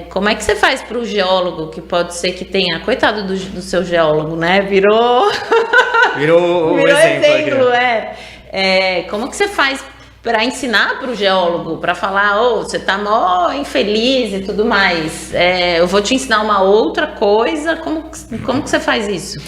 Como é que você faz para o geólogo, que pode ser que tenha... Coitado do seu geólogo, né? Virou o exemplo aqui. Como que você faz para ensinar para o geólogo, para falar, você tá mó infeliz e tudo mais, eu vou te ensinar uma outra coisa, como que você faz isso?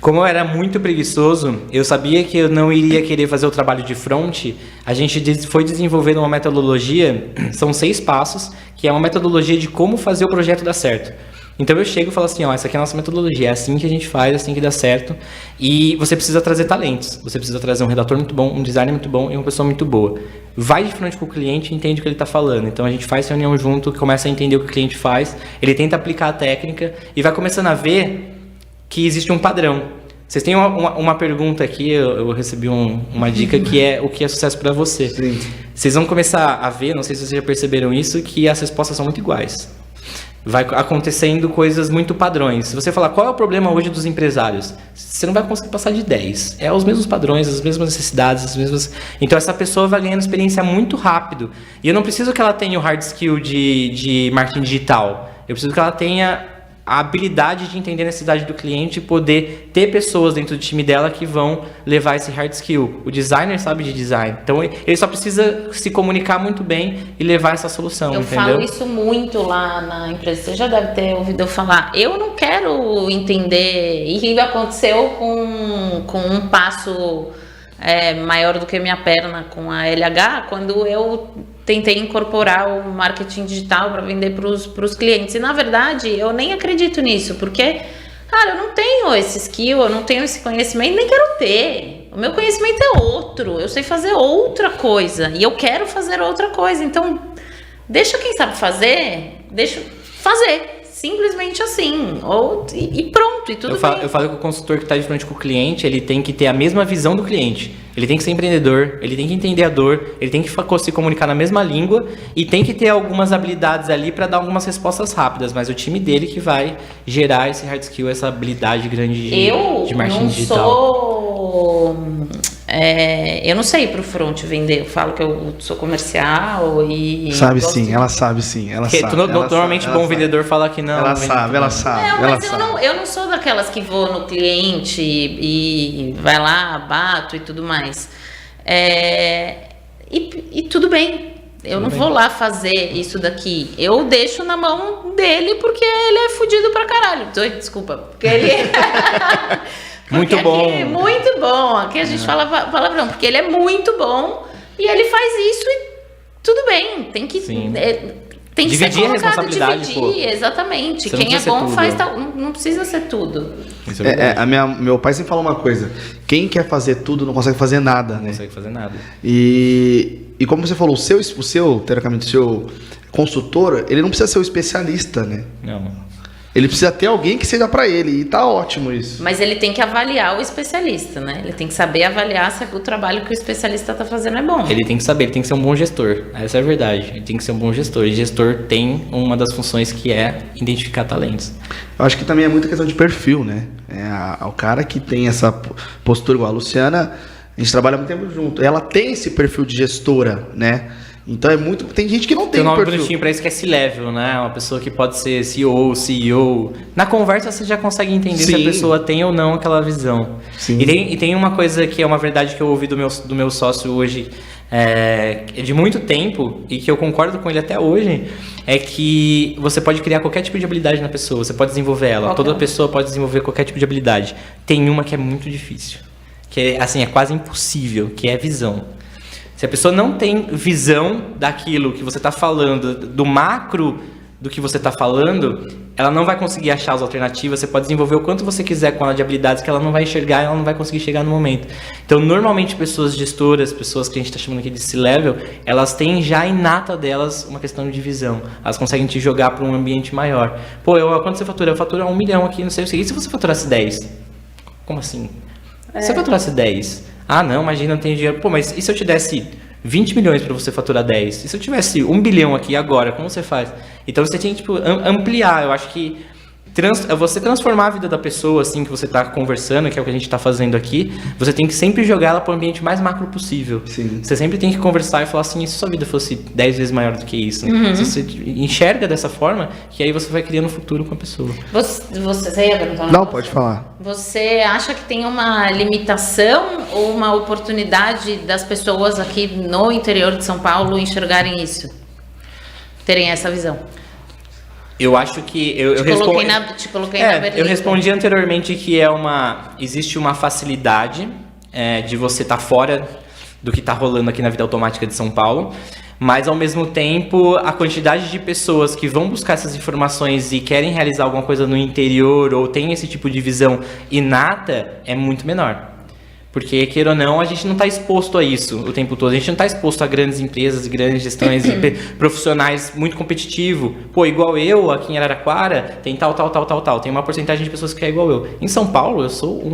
Como eu era muito preguiçoso, eu sabia que eu não iria querer fazer o trabalho de front, a gente foi desenvolvendo uma metodologia, são 6 passos, que é uma metodologia de como fazer o projeto dar certo. Então eu chego e falo assim, essa aqui é a nossa metodologia, é assim que a gente faz, é assim que dá certo. E você precisa trazer talentos, você precisa trazer um redator muito bom, um designer muito bom e uma pessoa muito boa. Vai de frente com o cliente e entende o que ele está falando. Então a gente faz reunião junto, começa a entender o que o cliente faz, ele tenta aplicar a técnica e vai começando a ver que existe um padrão. Vocês têm uma pergunta aqui, eu recebi uma dica que é o que é sucesso para você. Sim. Vocês vão começar a ver, não sei se vocês já perceberam isso, que as respostas são muito iguais. Vai acontecendo coisas muito padrões. Se você falar qual é o problema hoje dos empresários, você não vai conseguir passar de 10. É os mesmos padrões, as mesmas necessidades, as mesmas... Então essa pessoa vai ganhando experiência muito rápido. E eu não preciso que ela tenha o hard skill de marketing digital. Eu preciso que ela tenha a habilidade de entender a necessidade do cliente e poder ter pessoas dentro do time dela que vão levar esse hard skill. O designer sabe de design, então ele só precisa se comunicar muito bem e levar essa solução, entendeu? Eu falo isso muito lá na empresa, você já deve ter ouvido eu falar. Eu não quero entender, e aconteceu com um passo maior do que minha perna com a LH, quando eu tentei incorporar o marketing digital para vender para os clientes. E, na verdade, eu nem acredito nisso, porque, cara, eu não tenho esse skill, eu não tenho esse conhecimento, nem quero ter. O meu conhecimento é outro, eu sei fazer outra coisa, e eu quero fazer outra coisa. Então, deixa quem sabe fazer, deixa fazer. Simplesmente assim, e pronto, e tudo bem. Eu falo que o consultor que está de frente com o cliente, ele tem que ter a mesma visão do cliente. Ele tem que ser empreendedor, ele tem que entender a dor, ele tem que se comunicar na mesma língua e tem que ter algumas habilidades ali para dar algumas respostas rápidas, mas o time dele que vai gerar esse hard skill, essa habilidade grande de marketing digital. Eu não sei pro front vender, eu falo que eu sou comercial e... Sabe sim, ela sabe sim, ela sabe. Normalmente bom vendedor fala que não. Ela sabe. Eu não sou daquelas que vou no cliente e vai lá, bato e tudo mais. E tudo bem, eu não vou lá fazer isso daqui. Eu deixo na mão dele porque ele é fudido pra caralho. Desculpa, porque ele... Muito bom. Aqui, muito bom. Aqui a gente fala palavrão, porque ele é muito bom e ele faz isso e tudo bem. Tem que tem que dividir ser colocado, a responsabilidade. Dividir, exatamente. Você quem é bom tudo. faz tal. Não precisa ser tudo. Isso é meu pai sempre fala uma coisa: quem quer fazer tudo não consegue fazer nada, né? Não consegue fazer nada. E como você falou, teoricamente, o seu consultor, ele não precisa ser o especialista, né? Não. Ele precisa ter alguém que seja para ele, e tá ótimo isso. Mas ele tem que avaliar o especialista, né? Ele tem que saber avaliar se o trabalho que o especialista tá fazendo é bom. Ele tem que saber, ele tem que ser um bom gestor. Essa é a verdade. Ele tem que ser um bom gestor. E gestor tem uma das funções que é identificar talentos. Eu acho que também é muita questão de perfil, né? O cara que tem essa postura igual a Luciana, a gente trabalha muito tempo junto. Ela tem esse perfil de gestora, né? Então é muito. Tem gente que não Tem tem um nome perfil. bonitinho pra isso que é C-Level, né? Uma pessoa que pode ser CEO, CEO. Na conversa você já consegue entender se a Sim. pessoa tem ou não aquela visão. Sim. E tem uma coisa que é uma verdade que eu ouvi do meu sócio hoje, de muito tempo, e que eu concordo com ele até hoje, é que você pode criar qualquer tipo de habilidade na pessoa, você pode desenvolver ela. Toda pessoa pode desenvolver qualquer tipo de habilidade. Tem uma que é muito difícil, que é, assim, é quase impossível, que é a visão. Se a pessoa não tem visão daquilo que você está falando, do macro do que você está falando, ela não vai conseguir achar as alternativas. Você pode desenvolver o quanto você quiser com ela de habilidades que ela não vai enxergar e ela não vai conseguir chegar no momento. Então, normalmente, pessoas gestoras, pessoas que a gente está chamando aqui de C-Level, elas têm já inata delas uma questão de visão. Elas conseguem te jogar para um ambiente maior. Pô, quanto você fatura? Eu faturo 1 milhão aqui, não sei o que. E se você faturasse 10? Como assim? Se eu faturasse 10? Ah, não, imagina, não tem dinheiro. Pô, mas e se eu te desse 20 milhões para você faturar 10? E se eu tivesse 1 bilhão aqui agora, como você faz? Então você tem que tipo, ampliar. Eu acho que você transformar a vida da pessoa, assim, que você está conversando, que é o que a gente está fazendo aqui, você tem que sempre jogar ela para o ambiente mais macro possível. Sim. Você sempre tem que conversar e falar assim, e se sua vida fosse 10 vezes maior do que isso? Se você enxerga dessa forma, que aí você vai criando um futuro com a pessoa. Você ia perguntar uma Não, coisa? pode falar. Você acha que tem uma limitação ou uma oportunidade das pessoas aqui no interior de São Paulo enxergarem isso? Terem essa visão? Eu acho que Te coloquei na berlinda. eu respondi anteriormente que existe uma facilidade de você estar fora do que está rolando aqui na vida automática de São Paulo, mas ao mesmo tempo a quantidade de pessoas que vão buscar essas informações e querem realizar alguma coisa no interior ou tem esse tipo de visão inata é muito menor. Porque, queira ou não, a gente não está exposto a isso o tempo todo. A gente não está exposto a grandes empresas, grandes gestões, profissionais muito competitivos. Pô, igual eu, aqui em Araraquara, tem tal. Tem uma porcentagem de pessoas que é igual eu. Em São Paulo, eu sou 1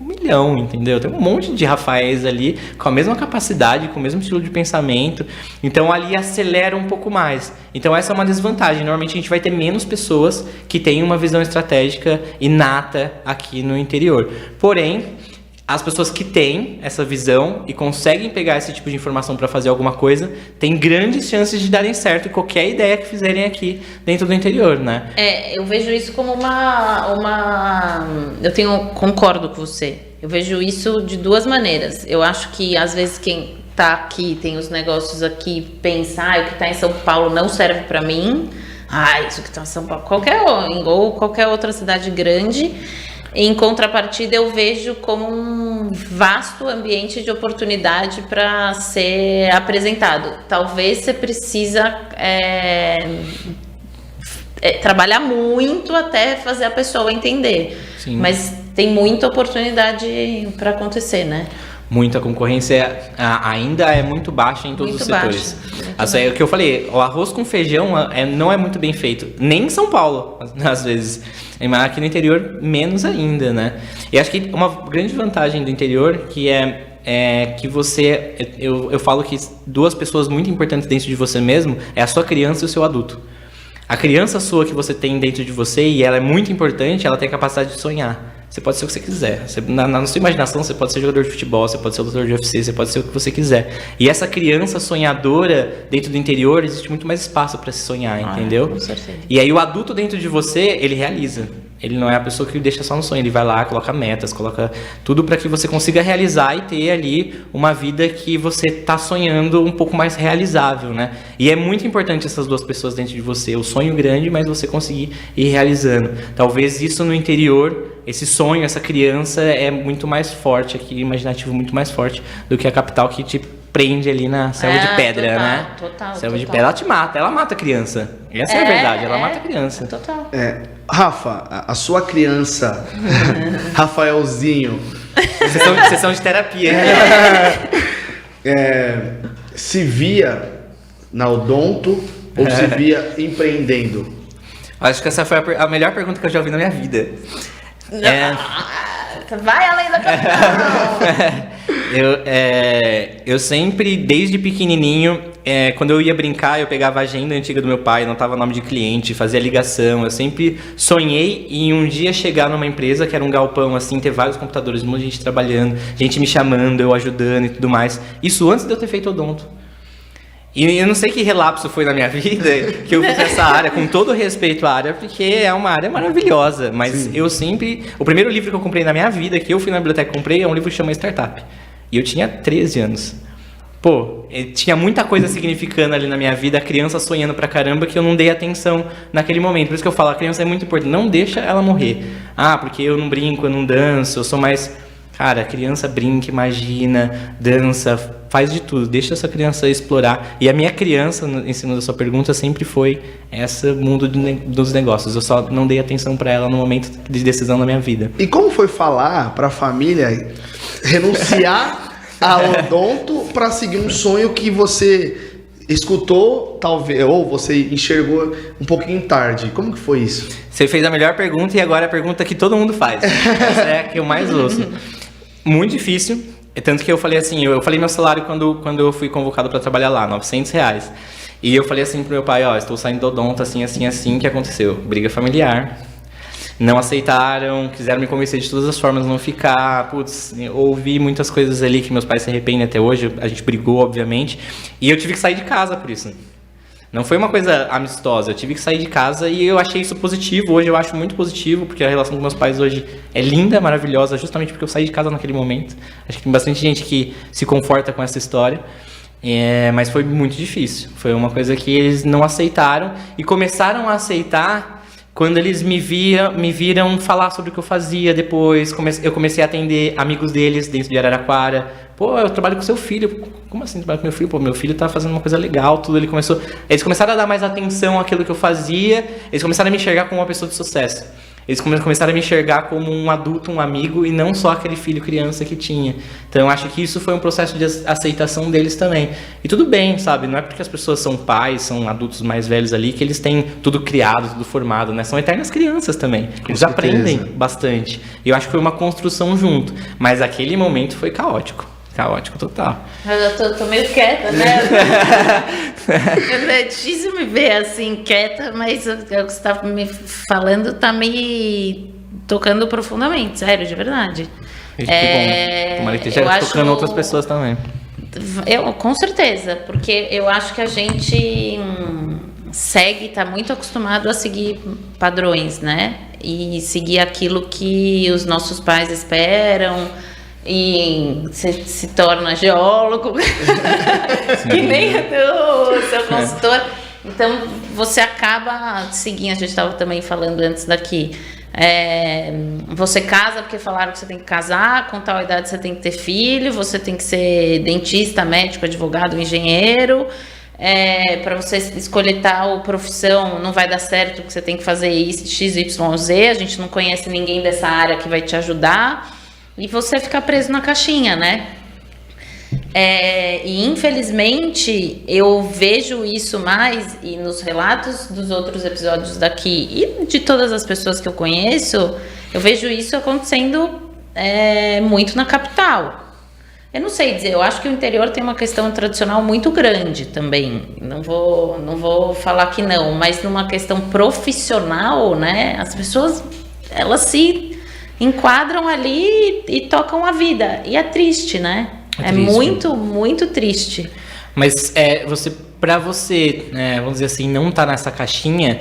milhão, entendeu? Tem um monte de Rafaéis ali com a mesma capacidade, com o mesmo estilo de pensamento. Então, ali acelera um pouco mais. Então, essa é uma desvantagem. Normalmente, a gente vai ter menos pessoas que têm uma visão estratégica inata aqui no interior. Porém, as pessoas que têm essa visão e conseguem pegar esse tipo de informação para fazer alguma coisa, têm grandes chances de darem certo em qualquer ideia que fizerem aqui dentro do interior, né? Eu vejo isso como concordo com você. Eu vejo isso de duas maneiras. Eu acho que às vezes quem tá aqui, tem os negócios aqui, pensa, o que tá em São Paulo não serve para mim. Isso que tá em São Paulo, qualquer outra cidade grande. Em contrapartida, eu vejo como um vasto ambiente de oportunidade para ser apresentado. Talvez você precisa trabalhar muito até fazer a pessoa entender. Sim. Mas tem muita oportunidade para acontecer, né? Muita concorrência ainda é muito baixa em todos os setores. É o que eu falei, o arroz com feijão não é muito bem feito, nem em São Paulo, às vezes. Mas aqui no interior, menos ainda, né? E acho que uma grande vantagem do interior que que você... Eu falo que duas pessoas muito importantes dentro de você mesmo é a sua criança e o seu adulto. A criança sua que você tem dentro de você, e ela é muito importante, ela tem a capacidade de sonhar. Você pode ser o que você quiser. Na sua imaginação, você pode ser jogador de futebol, você pode ser lutador de UFC, você pode ser o que você quiser. E essa criança sonhadora, dentro do interior, existe muito mais espaço para se sonhar, entendeu? Com certeza. E aí o adulto dentro de você, ele realiza. Ele não é a pessoa que deixa só no sonho. Ele vai lá, coloca metas, coloca tudo para que você consiga realizar e ter ali uma vida que você tá sonhando um pouco mais realizável, né? E é muito importante essas duas pessoas dentro de você. O sonho grande, mas você conseguir ir realizando. Talvez isso no interior... Esse sonho, essa criança é muito mais forte aqui, imaginativo muito mais forte do que a capital que te prende ali na selva de pedra, total, né? Total. Selva de pedra, ela te mata, ela mata a criança. Essa é a verdade, ela mata a criança. Total. Rafa, a sua criança, Rafaelzinho, Sessão de terapia. se via na Odonto ou se via empreendendo? Acho que essa foi a melhor pergunta que eu já ouvi na minha vida. Vai além da capital. Eu sempre, desde pequenininho, quando eu ia brincar, eu pegava a agenda antiga do meu pai, anotava nome de cliente, fazia ligação. Eu sempre sonhei em um dia chegar numa empresa que era um galpão, assim, ter vários computadores, um monte de gente trabalhando, gente me chamando, eu ajudando e tudo mais. Isso antes de eu ter feito odonto. E eu não sei que relapso foi na minha vida que eu fui pra essa área, com todo respeito à área, porque é uma área maravilhosa. Mas eu sempre... O primeiro livro que eu comprei na minha vida, que eu fui na biblioteca e comprei, é um livro que chama Startup. E eu tinha 13 anos. Pô, tinha muita coisa significando ali na minha vida, a criança sonhando pra caramba, que eu não dei atenção naquele momento. Por isso que eu falo, a criança é muito importante. Não deixa ela morrer. Ah, porque eu não brinco, eu não danço, eu sou mais... Cara, a criança brinca, imagina, dança, faz de tudo. Deixa essa criança explorar. E a minha criança, em cima da sua pergunta, sempre foi esse mundo dos negócios. Eu só não dei atenção pra ela no momento de decisão da minha vida. E como foi falar pra família renunciar a odonto pra seguir um sonho que você escutou, talvez, ou você enxergou um pouquinho tarde? Como que foi isso? Você fez a melhor pergunta e agora é a pergunta que todo mundo faz. Essa é a que eu mais ouço. Muito difícil, tanto que eu falei assim, eu falei meu salário quando eu fui convocado para trabalhar lá, R$900. E eu falei assim pro meu pai, estou saindo do odonto, assim, o que aconteceu? Briga familiar. Não aceitaram, quiseram me convencer de todas as formas de não ficar. Putz, ouvi muitas coisas ali que meus pais se arrependem até hoje. A gente brigou, obviamente. E eu tive que sair de casa por isso. Não foi uma coisa amistosa, eu tive que sair de casa e eu achei isso positivo. Hoje eu acho muito positivo, porque a relação com meus pais hoje é linda, maravilhosa, justamente porque eu saí de casa naquele momento. Acho que tem bastante gente que se conforta com essa história. Mas foi muito difícil. Foi uma coisa que eles não aceitaram e começaram a aceitar quando eles me viram falar sobre o que eu fazia depois. Eu comecei a atender amigos deles dentro de Araraquara. Pô, eu trabalho com seu filho. Como assim trabalho com meu filho? Pô, meu filho tá fazendo uma coisa legal, tudo. Eles começaram a dar mais atenção àquilo que eu fazia. Eles começaram a me enxergar como uma pessoa de sucesso. Eles começaram a me enxergar como um adulto, um amigo, e não só aquele filho criança que tinha. Então eu acho que isso foi um processo de aceitação deles também. E tudo bem, sabe? Não é porque as pessoas são pais, são adultos mais velhos ali, que eles têm tudo criado, tudo formado, né? São eternas crianças também. Eles aprendem bastante. E eu acho que foi uma construção junto. Mas aquele momento foi caótico. Caótico total. Eu tô meio quieta, né? É difícil me ver assim, quieta, mas o que você tá me falando tá me tocando profundamente, sério, de verdade. Que bom. Tomara que esteja tocando outras pessoas também. Com certeza, porque eu acho que a gente tá muito acostumado a seguir padrões, né? E seguir aquilo que os nossos pais esperam. E você se torna geólogo, que nem o seu consultor. Então, você acaba seguindo, a gente estava também falando antes daqui, você casa porque falaram que você tem que casar, com tal idade você tem que ter filho, você tem que ser dentista, médico, advogado, engenheiro. Para você escolher tal profissão, não vai dar certo porque você tem que fazer isso, X, Y, Z. A gente não conhece ninguém dessa área que vai te ajudar. E você fica preso na caixinha, né? E infelizmente eu vejo isso mais, e nos relatos dos outros episódios daqui e de todas as pessoas que eu conheço, eu vejo isso acontecendo muito na capital. Eu não sei dizer, eu acho que o interior tem uma questão tradicional muito grande também. Não vou falar que não, mas numa questão profissional, né? As pessoas, elas se enquadram ali e tocam a vida. E é triste, né? É triste. Muito, muito triste. Mas pra você, vamos dizer assim, não tá nessa caixinha,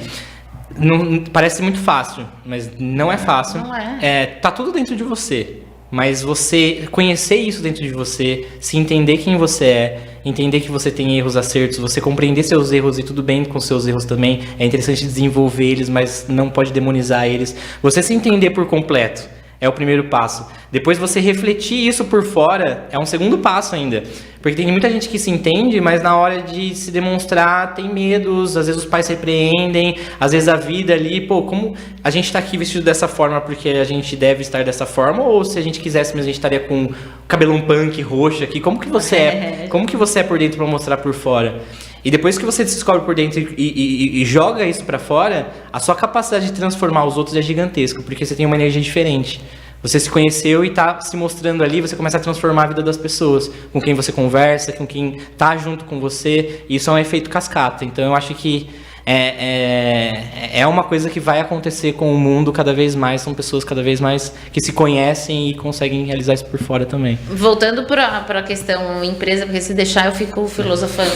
parece muito fácil, mas não é fácil. Não é. Tá tudo dentro de você. Mas você conhecer isso dentro de você, se entender quem você é, entender que você tem erros, acertos, você compreender seus erros e tudo bem com seus erros também. É interessante desenvolver eles, mas não pode demonizar eles. Você se entender por completo é o primeiro passo. Depois você refletir isso por fora é um segundo passo ainda. Porque tem muita gente que se entende, mas na hora de se demonstrar tem medos, às vezes os pais repreendem, às vezes a vida ali, como a gente tá aqui vestido dessa forma porque a gente deve estar dessa forma, ou se a gente quisesse, mas a gente estaria com cabelão punk, roxo aqui, como que você é? Como que você é por dentro para mostrar por fora? E depois que você se descobre por dentro e joga isso pra fora, a sua capacidade de transformar os outros é gigantesca, porque você tem uma energia diferente. Você se conheceu e tá se mostrando ali, você começa a transformar a vida das pessoas, com quem você conversa, com quem tá junto com você, e isso é um efeito cascata. Então eu acho que é uma coisa que vai acontecer com o mundo cada vez mais, são pessoas cada vez mais que se conhecem e conseguem realizar isso por fora também. Voltando para a questão empresa, porque se deixar eu fico filosofando.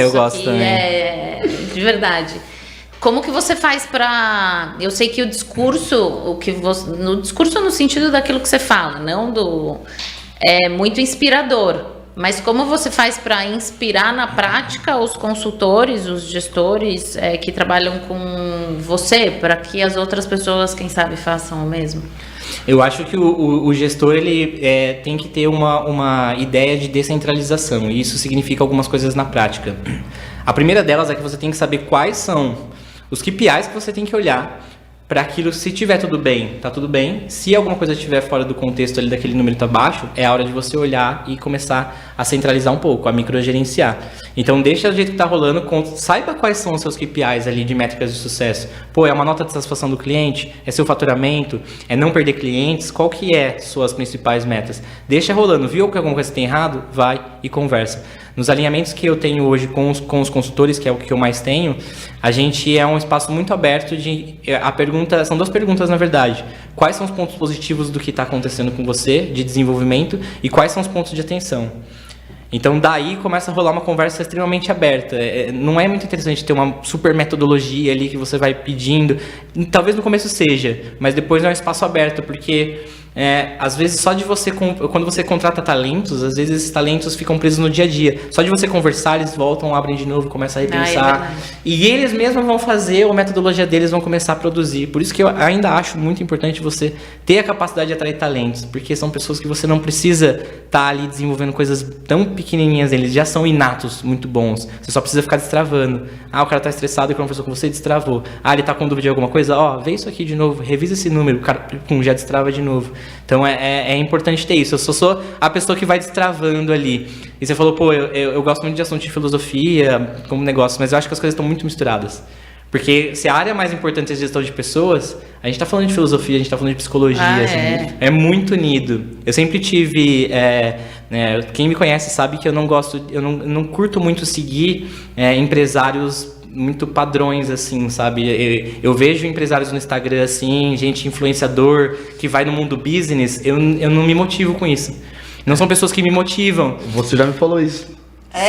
Eu gosto também. De verdade. Como que você faz para... Eu sei que o discurso, no discurso no sentido daquilo que você fala, não do... É muito inspirador. Mas como você faz para inspirar na prática os consultores, os gestores que trabalham com você, para que as outras pessoas, quem sabe, façam o mesmo? Eu acho que o gestor ele tem que ter uma ideia de descentralização, e isso significa algumas coisas na prática. A primeira delas é que você tem que saber quais são os KPIs que você tem que olhar para aquilo. Se tiver tudo bem, tá tudo bem. Se alguma coisa estiver fora do contexto ali daquele número tá baixo, é a hora de você olhar e começar a centralizar um pouco, a microgerenciar. Então deixa do jeito que tá rolando, saiba quais são os seus KPIs ali de métricas de sucesso. Pô, é uma nota de satisfação do cliente? É seu faturamento? É não perder clientes? Qual que é suas principais metas? Deixa rolando, viu que alguma coisa tem errado? Vai e conversa. Nos alinhamentos que eu tenho hoje com os consultores, que é o que eu mais tenho, a gente é um espaço muito aberto são duas perguntas na verdade. Quais são os pontos positivos do que está acontecendo com você, de desenvolvimento, e quais são os pontos de atenção? Então daí começa a rolar uma conversa extremamente aberta. Não é muito interessante ter uma super metodologia ali que você vai pedindo. Talvez no começo seja, mas depois é um espaço aberto, porque... às vezes só de você, quando você contrata talentos, às vezes esses talentos ficam presos no dia a dia. Só de você conversar, eles voltam, abrem de novo, começam a repensar. E eles mesmos vão fazer, a metodologia deles vão começar a produzir. Por isso que eu ainda acho muito importante você ter a capacidade de atrair talentos, porque são pessoas que você não precisa estar ali desenvolvendo coisas tão pequenininhas, eles já são inatos, muito bons. Você só precisa ficar destravando. O cara tá estressado e conversou com você, destravou. Ele tá com dúvida de alguma coisa, vê isso aqui de novo, revisa esse número, o cara já destrava de novo. Então é importante ter isso. Eu sou a pessoa que vai destravando ali. E você falou, pô, eu gosto muito de assunto de filosofia como negócio, mas eu acho que as coisas estão muito misturadas. Porque se a área mais importante é a gestão de pessoas, a gente tá falando de filosofia, a gente tá falando de psicologia, é muito unido. Eu sempre tive... quem me conhece sabe que eu não curto muito seguir empresários muito padrões, assim, sabe? Eu vejo empresários no Instagram, assim, gente influenciador que vai no mundo business, eu não me motivo com isso. Não são pessoas que me motivam. Você já me falou isso.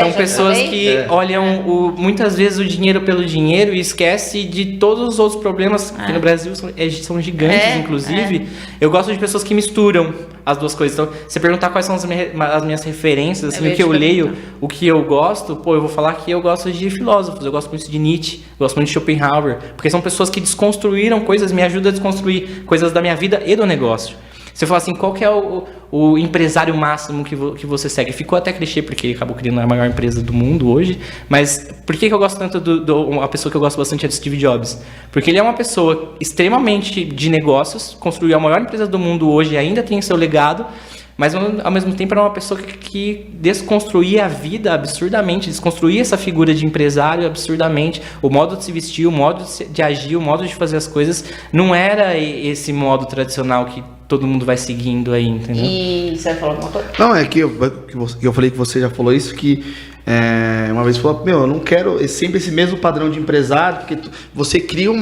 São pessoas que olham muitas vezes o dinheiro pelo dinheiro e esquece de todos os outros problemas que no Brasil são gigantes, inclusive. Eu gosto de pessoas que misturam as duas coisas. Então, se perguntar quais são as minhas referências, assim, o que eu leio, o que eu gosto, eu vou falar que eu gosto de filósofos, eu gosto muito de Nietzsche, eu gosto muito de Schopenhauer, porque são pessoas que desconstruíram coisas, me ajudam a desconstruir coisas da minha vida e do negócio. Você fala assim, qual que é o empresário máximo que você segue? Ficou até clichê, porque acabou criando a maior empresa do mundo hoje, mas por que eu gosto tanto a pessoa que eu gosto bastante é do Steve Jobs? Porque ele é uma pessoa extremamente de negócios, construiu a maior empresa do mundo hoje e ainda tem seu legado, mas ao mesmo tempo era uma pessoa que desconstruía a vida absurdamente, desconstruía essa figura de empresário absurdamente, o modo de se vestir, o modo de agir, o modo de fazer as coisas, não era esse modo tradicional que todo mundo vai seguindo aí, entendeu? E você vai falar alguma coisa? Não, é que eu falei que você já falou isso, que uma vez falou, eu não quero sempre esse mesmo padrão de empresário, porque você cria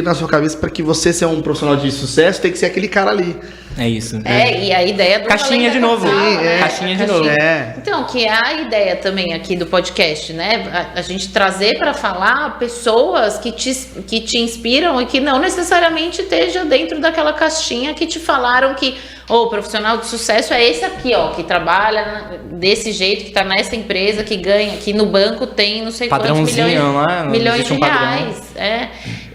na sua cabeça para que você ser um profissional de sucesso, tem que ser aquele cara ali. É isso. E a ideia do caixinha de novo. Caixinha de novo. Então, que é a ideia também aqui do podcast, né? A gente trazer para falar pessoas que te inspiram e que não necessariamente esteja dentro daquela caixinha que te falaram que o profissional de sucesso é esse aqui, que trabalha desse jeito, que tá nessa empresa, que ganha, que no banco tem não sei quantos milhões de reais.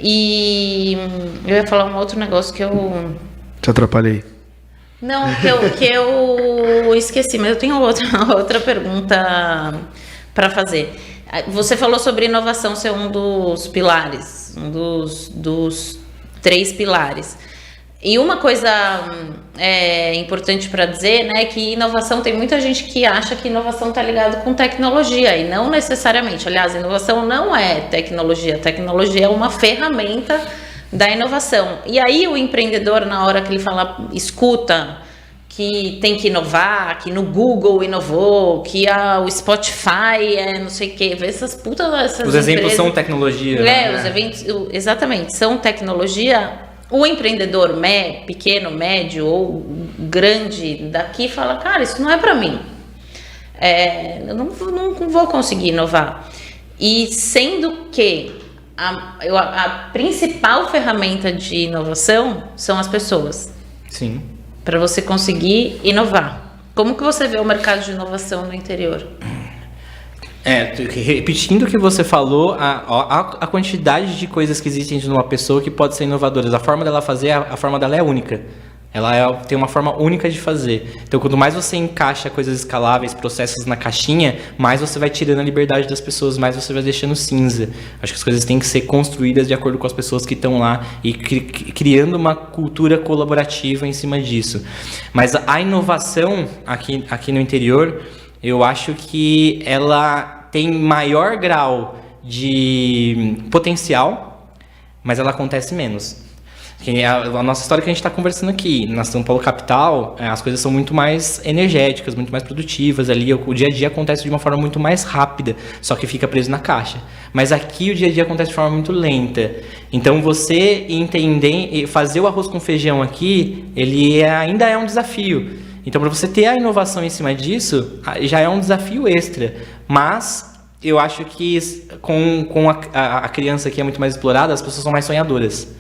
E eu ia falar um outro negócio que eu... Te atrapalhei. Não, que eu esqueci, mas eu tenho outra pergunta para fazer. Você falou sobre inovação ser um dos pilares, um dos 3 pilares. E uma coisa importante para dizer, né, que inovação, tem muita gente que acha que inovação está ligado com tecnologia, e não necessariamente. Aliás, inovação não é tecnologia. Tecnologia é uma ferramenta da inovação. E aí o empreendedor, na hora que ele fala, escuta que tem que inovar, que no Google inovou, que o Spotify é não sei o que, essas putas, essas Os exemplos empresas, são tecnologia. os eventos, exatamente, são tecnologia. O empreendedor pequeno, médio ou grande daqui fala, cara, isso não é para mim. Eu não vou conseguir inovar. E sendo que a principal ferramenta de inovação são as pessoas. Sim. Para você conseguir inovar. Como que você vê o mercado de inovação no interior? Repetindo o que você falou, a quantidade de coisas que existem de uma pessoa que pode ser inovadoras. A forma dela fazer, a forma dela é única. Ela tem uma forma única de fazer. Então, quanto mais você encaixa coisas escaláveis, processos na caixinha, mais você vai tirando a liberdade das pessoas, mais você vai deixando cinza. Acho que as coisas têm que ser construídas de acordo com as pessoas que estão lá e criando uma cultura colaborativa em cima disso. Mas a inovação aqui no interior, eu acho que ela tem maior grau de potencial, mas ela acontece menos. A nossa história que a gente está conversando aqui, na São Paulo capital, as coisas são muito mais energéticas, muito mais produtivas ali, o dia a dia acontece de uma forma muito mais rápida, só que fica preso na caixa. Mas aqui o dia a dia acontece de forma muito lenta. Então você entender e fazer o arroz com feijão aqui, ele ainda é um desafio. Então para você ter a inovação em cima disso, já é um desafio extra. Mas eu acho que com a criança que é muito mais explorada, as pessoas são mais sonhadoras.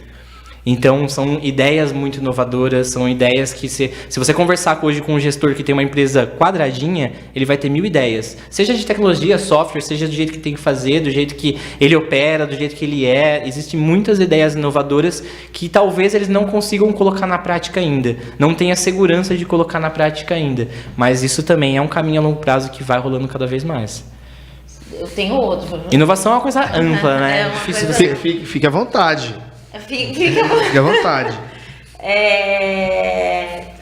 Então, são ideias muito inovadoras, são ideias que se você conversar hoje com um gestor que tem uma empresa quadradinha, ele vai ter 1000 ideias. Seja de tecnologia, software, seja do jeito que tem que fazer, do jeito que ele opera, do jeito que ele é. Existem muitas ideias inovadoras que talvez eles não consigam colocar na prática ainda. Não tenha segurança de colocar na prática ainda. Mas isso também é um caminho a longo prazo que vai rolando cada vez mais. Eu tenho outro. Inovação é uma coisa ampla, né? É uma difícil coisa... Fique à vontade. Fique à vontade.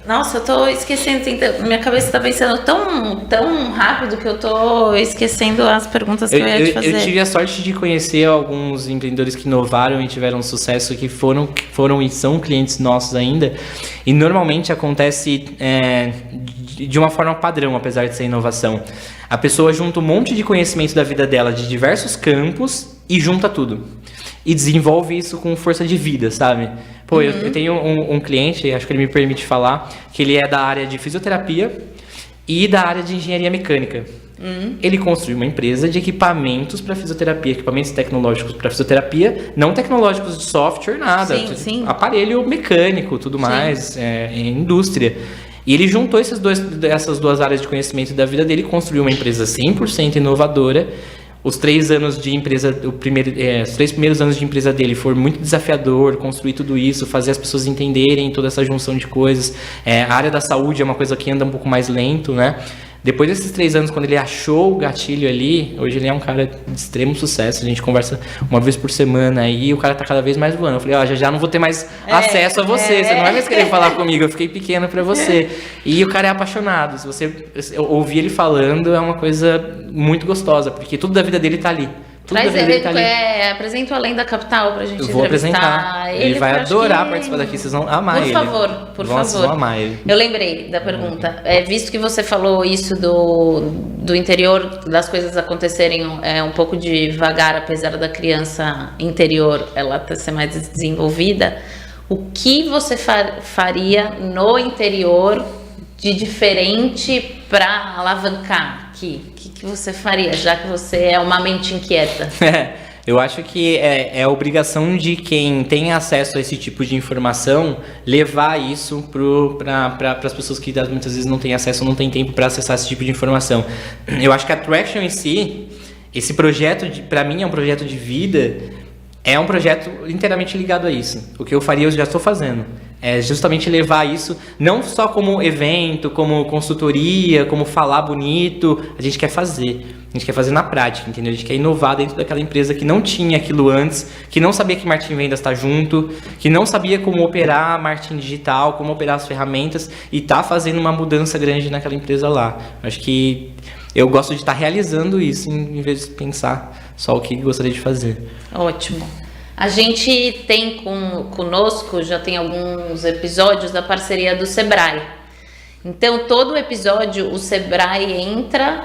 Nossa, eu tô esquecendo. Minha cabeça tá pensando tão rápido que eu tô esquecendo as perguntas que eu ia te fazer. Eu tive a sorte de conhecer alguns empreendedores que inovaram e tiveram sucesso, que foram e são clientes nossos ainda. E normalmente acontece de uma forma padrão, apesar de ser inovação. A pessoa junta um monte de conhecimento da vida dela de diversos campos e junta tudo. E desenvolve isso com força de vida, sabe? Pô, eu tenho um cliente, acho que ele me permite falar, que ele é da área de fisioterapia e da área de engenharia mecânica. Ele construiu uma empresa de equipamentos para fisioterapia, equipamentos tecnológicos para fisioterapia, não tecnológicos de software, nada. Sim. Aparelho mecânico, tudo mais, indústria. E ele juntou essas duas áreas de conhecimento da vida dele e construiu uma empresa 100% inovadora. Os 3 anos de empresa, os 3 primeiros anos de empresa dele foi muito desafiador, construir tudo isso, fazer as pessoas entenderem toda essa junção de coisas. A área da saúde é uma coisa que anda um pouco mais lento, né? Depois desses 3 anos, quando ele achou o gatilho ali, hoje ele é um cara de extremo sucesso. A gente conversa uma vez por semana e o cara tá cada vez mais voando. Eu falei, já não vou ter mais acesso a você, você não vai mais querer falar comigo, eu fiquei pequeno pra você. E o cara é apaixonado. Se você ouvir ele falando, é uma coisa muito gostosa, porque tudo da vida dele tá ali. Apresenta o Além da Capital pra gente entrevistar. Eu vou apresentar. Ele vai adorar participar daqui, vocês vão amar ele. Por favor. Vocês vão amar ele. Eu lembrei da pergunta. Visto que você falou isso do interior, das coisas acontecerem um pouco devagar, apesar da criança interior ela ser mais desenvolvida, o que você faria no interior de diferente para alavancar aqui? O que você faria, já que você é uma mente inquieta? Eu acho que é obrigação de quem tem acesso a esse tipo de informação levar isso para as pessoas que muitas vezes não têm acesso, não têm tempo para acessar esse tipo de informação. Eu acho que a Traction em si, esse projeto, para mim, é um projeto de vida, é um projeto inteiramente ligado a isso. O que eu faria, eu já estou fazendo. É justamente levar isso, não só como evento, como consultoria, como falar bonito, a gente quer fazer. A gente quer fazer na prática, entendeu? A gente quer inovar dentro daquela empresa que não tinha aquilo antes, que não sabia que marketing vendas está junto, que não sabia como operar marketing digital, como operar as ferramentas, e tá fazendo uma mudança grande naquela empresa lá. Acho que eu gosto de estar realizando isso, em vez de pensar só o que gostaria de fazer. Ótimo. A gente tem conosco, já tem alguns episódios da parceria do Sebrae. Então, todo episódio o Sebrae entra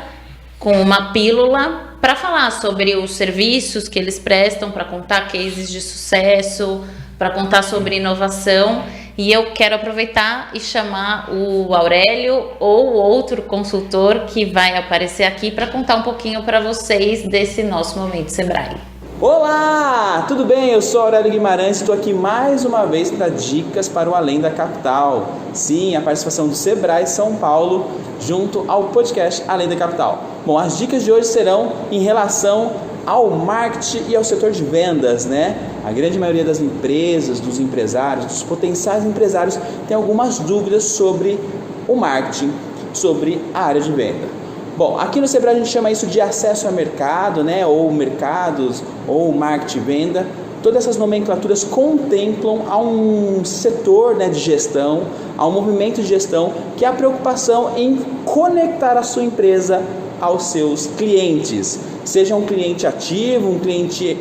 com uma pílula para falar sobre os serviços que eles prestam, para contar cases de sucesso, para contar sobre inovação. E eu quero aproveitar e chamar o Aurélio ou outro consultor que vai aparecer aqui para contar um pouquinho para vocês desse nosso Momento Sebrae. Olá, tudo bem? Eu sou Aurélio Guimarães, estou aqui mais uma vez para dicas para o Além da Capital. Sim, a participação do Sebrae São Paulo junto ao podcast Além da Capital. Bom, as dicas de hoje serão em relação ao marketing e ao setor de vendas, né? A grande maioria das empresas, dos empresários, dos potenciais empresários tem algumas dúvidas sobre o marketing, sobre a área de venda. Bom, aqui no Sebrae a gente chama isso de acesso a mercado, né? Ou mercados, ou marketing e venda. Todas essas nomenclaturas contemplam a um setor, né, de gestão, a um movimento de gestão que é a preocupação em conectar a sua empresa aos seus clientes. Seja um cliente ativo, um cliente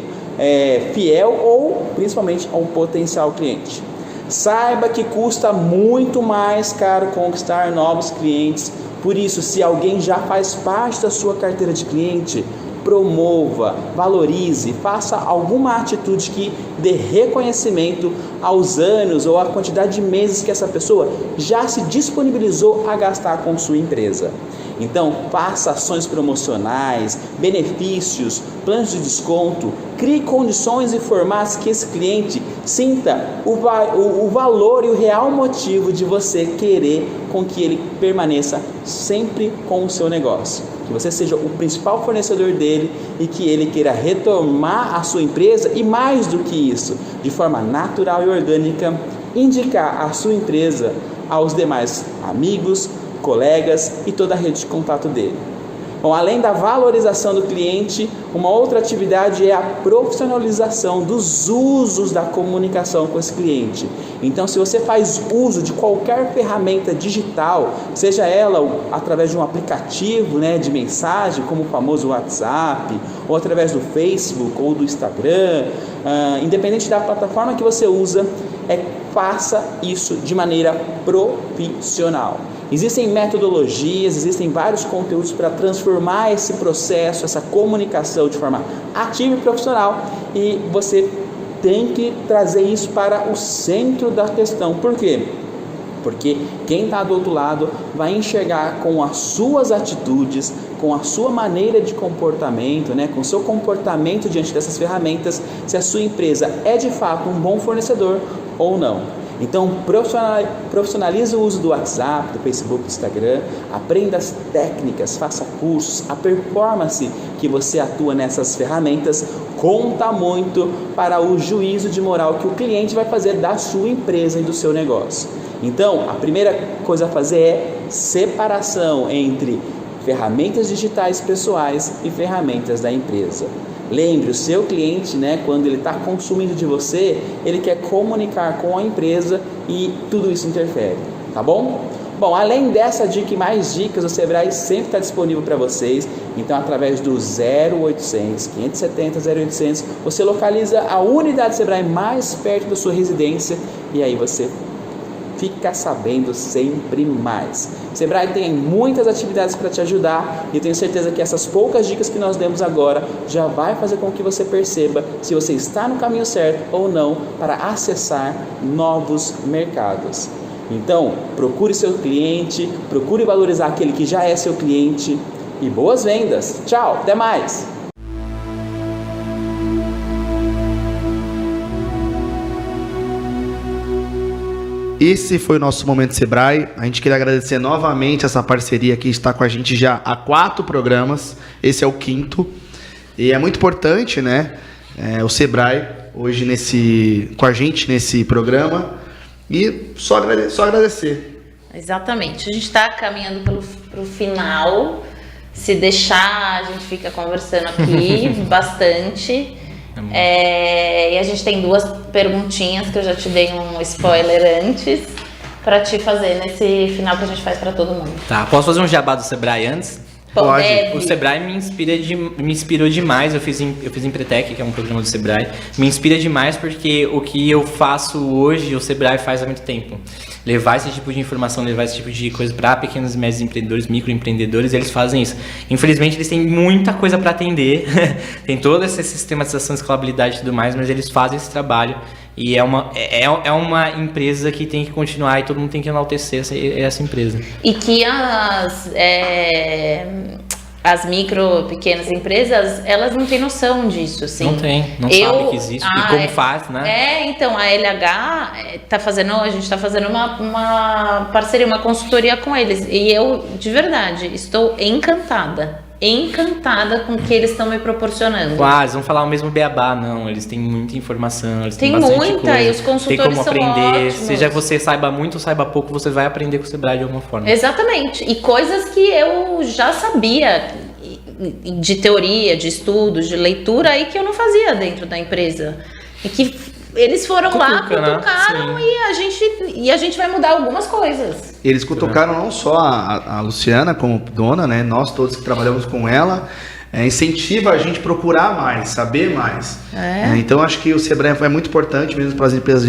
fiel ou principalmente a um potencial cliente. Saiba que custa muito mais caro conquistar novos clientes. Por isso, se alguém já faz parte da sua carteira de cliente, promova, valorize, faça alguma atitude que dê reconhecimento aos anos ou à quantidade de meses que essa pessoa já se disponibilizou a gastar com sua empresa. Então, faça ações promocionais, benefícios, planos de desconto, crie condições e formatos que esse cliente sinta o valor e o real motivo de você querer com que ele permaneça sempre com o seu negócio. Que você seja o principal fornecedor dele e que ele queira retomar a sua empresa e, mais do que isso, de forma natural e orgânica, indicar a sua empresa aos demais amigos, colegas e toda a rede de contato dele. Bom, além da valorização do cliente, uma outra atividade é a profissionalização dos usos da comunicação com esse cliente. Então, se você faz uso de qualquer ferramenta digital, seja ela através de um aplicativo, né, de mensagem, como o famoso WhatsApp, ou através do Facebook ou do Instagram, independente da plataforma que você usa, faça isso de maneira profissional. Existem metodologias, existem vários conteúdos para transformar esse processo, essa comunicação de forma ativa e profissional, e você tem que trazer isso para o centro da questão. Por quê? Porque quem está do outro lado vai enxergar com as suas atitudes, com a sua maneira de comportamento, né, com o seu comportamento diante dessas ferramentas, se a sua empresa é de fato um bom fornecedor ou não. Então, profissionalize o uso do WhatsApp, do Facebook, do Instagram, aprenda as técnicas, faça cursos, a performance que você atua nessas ferramentas conta muito para o juízo de moral que o cliente vai fazer da sua empresa e do seu negócio. Então, a primeira coisa a fazer é separação entre ferramentas digitais pessoais e ferramentas da empresa. Lembre, o seu cliente, né, quando ele está consumindo de você, ele quer comunicar com a empresa e tudo isso interfere, tá bom? Bom, além dessa dica e mais dicas, o Sebrae sempre está disponível para vocês. Então, através do 0800 570 0800, você localiza a unidade Sebrae mais perto da sua residência e aí você fica sabendo sempre mais. O Sebrae tem muitas atividades para te ajudar e eu tenho certeza que essas poucas dicas que nós demos agora já vai fazer com que você perceba se você está no caminho certo ou não para acessar novos mercados. Então, procure seu cliente, procure valorizar aquele que já é seu cliente e boas vendas. Tchau, até mais! Esse foi o nosso Momento Sebrae. A gente queria agradecer novamente essa parceria que está com a gente já há 4 programas. Esse é o 5º. E é muito importante, né? O Sebrae hoje com a gente nesse programa. E só agradecer. Exatamente. A gente está caminhando para o final. Se deixar, a gente fica conversando aqui bastante. E a gente tem 2 perguntinhas que eu já te dei um spoiler antes para te fazer nesse final que a gente faz para todo mundo. Tá, posso fazer um jabá do Sebrae antes? Pode. O Sebrae me inspirou demais. Eu fiz Empretec, que é um programa do Sebrae. Me inspira demais porque o que eu faço hoje, o Sebrae faz há muito tempo. Levar esse tipo de informação, levar esse tipo de coisa para pequenos e médios empreendedores, microempreendedores, eles fazem isso. Infelizmente, eles têm muita coisa para atender. Tem toda essa sistematização, escalabilidade e tudo mais, mas eles fazem esse trabalho. E é uma empresa que tem que continuar e todo mundo tem que enaltecer essa empresa. E que as micro, pequenas empresas, elas não têm noção disso, assim. Não sabe que existe e como faz, né? Então, a LH a gente tá fazendo uma parceria, uma consultoria com eles. E eu, de verdade, estou encantada com o que eles estão me proporcionando. Quase, vão falar o mesmo beabá, não. Eles têm muita informação, eles têm bastante muita, coisa. E os consultores tem como são aprender. ótimos. Seja você saiba muito ou saiba pouco, você vai aprender com o Sebrae de alguma forma. Exatamente. E coisas que eu já sabia de teoria, de estudos, de leitura, e que eu não fazia dentro da empresa. E que eles foram lá, cutucaram, né? e a gente vai mudar algumas coisas. Eles cutucaram não só a Luciana como dona, né? Nós todos que trabalhamos com ela, incentiva a gente a procurar mais, saber mais. Então acho que o Sebrae é muito importante mesmo para as empresas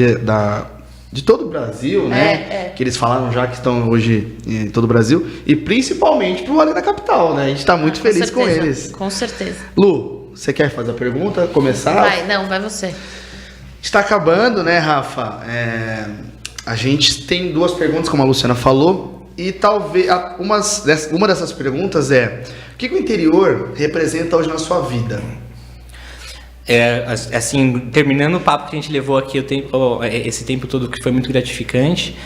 de todo o Brasil, né? Que eles falaram já que estão hoje em todo o Brasil, e principalmente para o Além da Capital, né? A gente está muito feliz com eles. Com certeza. Lu, você quer fazer a pergunta? Começar? Vai você. Está acabando, né, Rafa? A gente tem 2 perguntas, como a Luciana falou, e talvez uma dessas perguntas é: o que o interior representa hoje na sua vida? Assim, terminando o papo que a gente levou aqui esse tempo todo, que foi muito gratificante,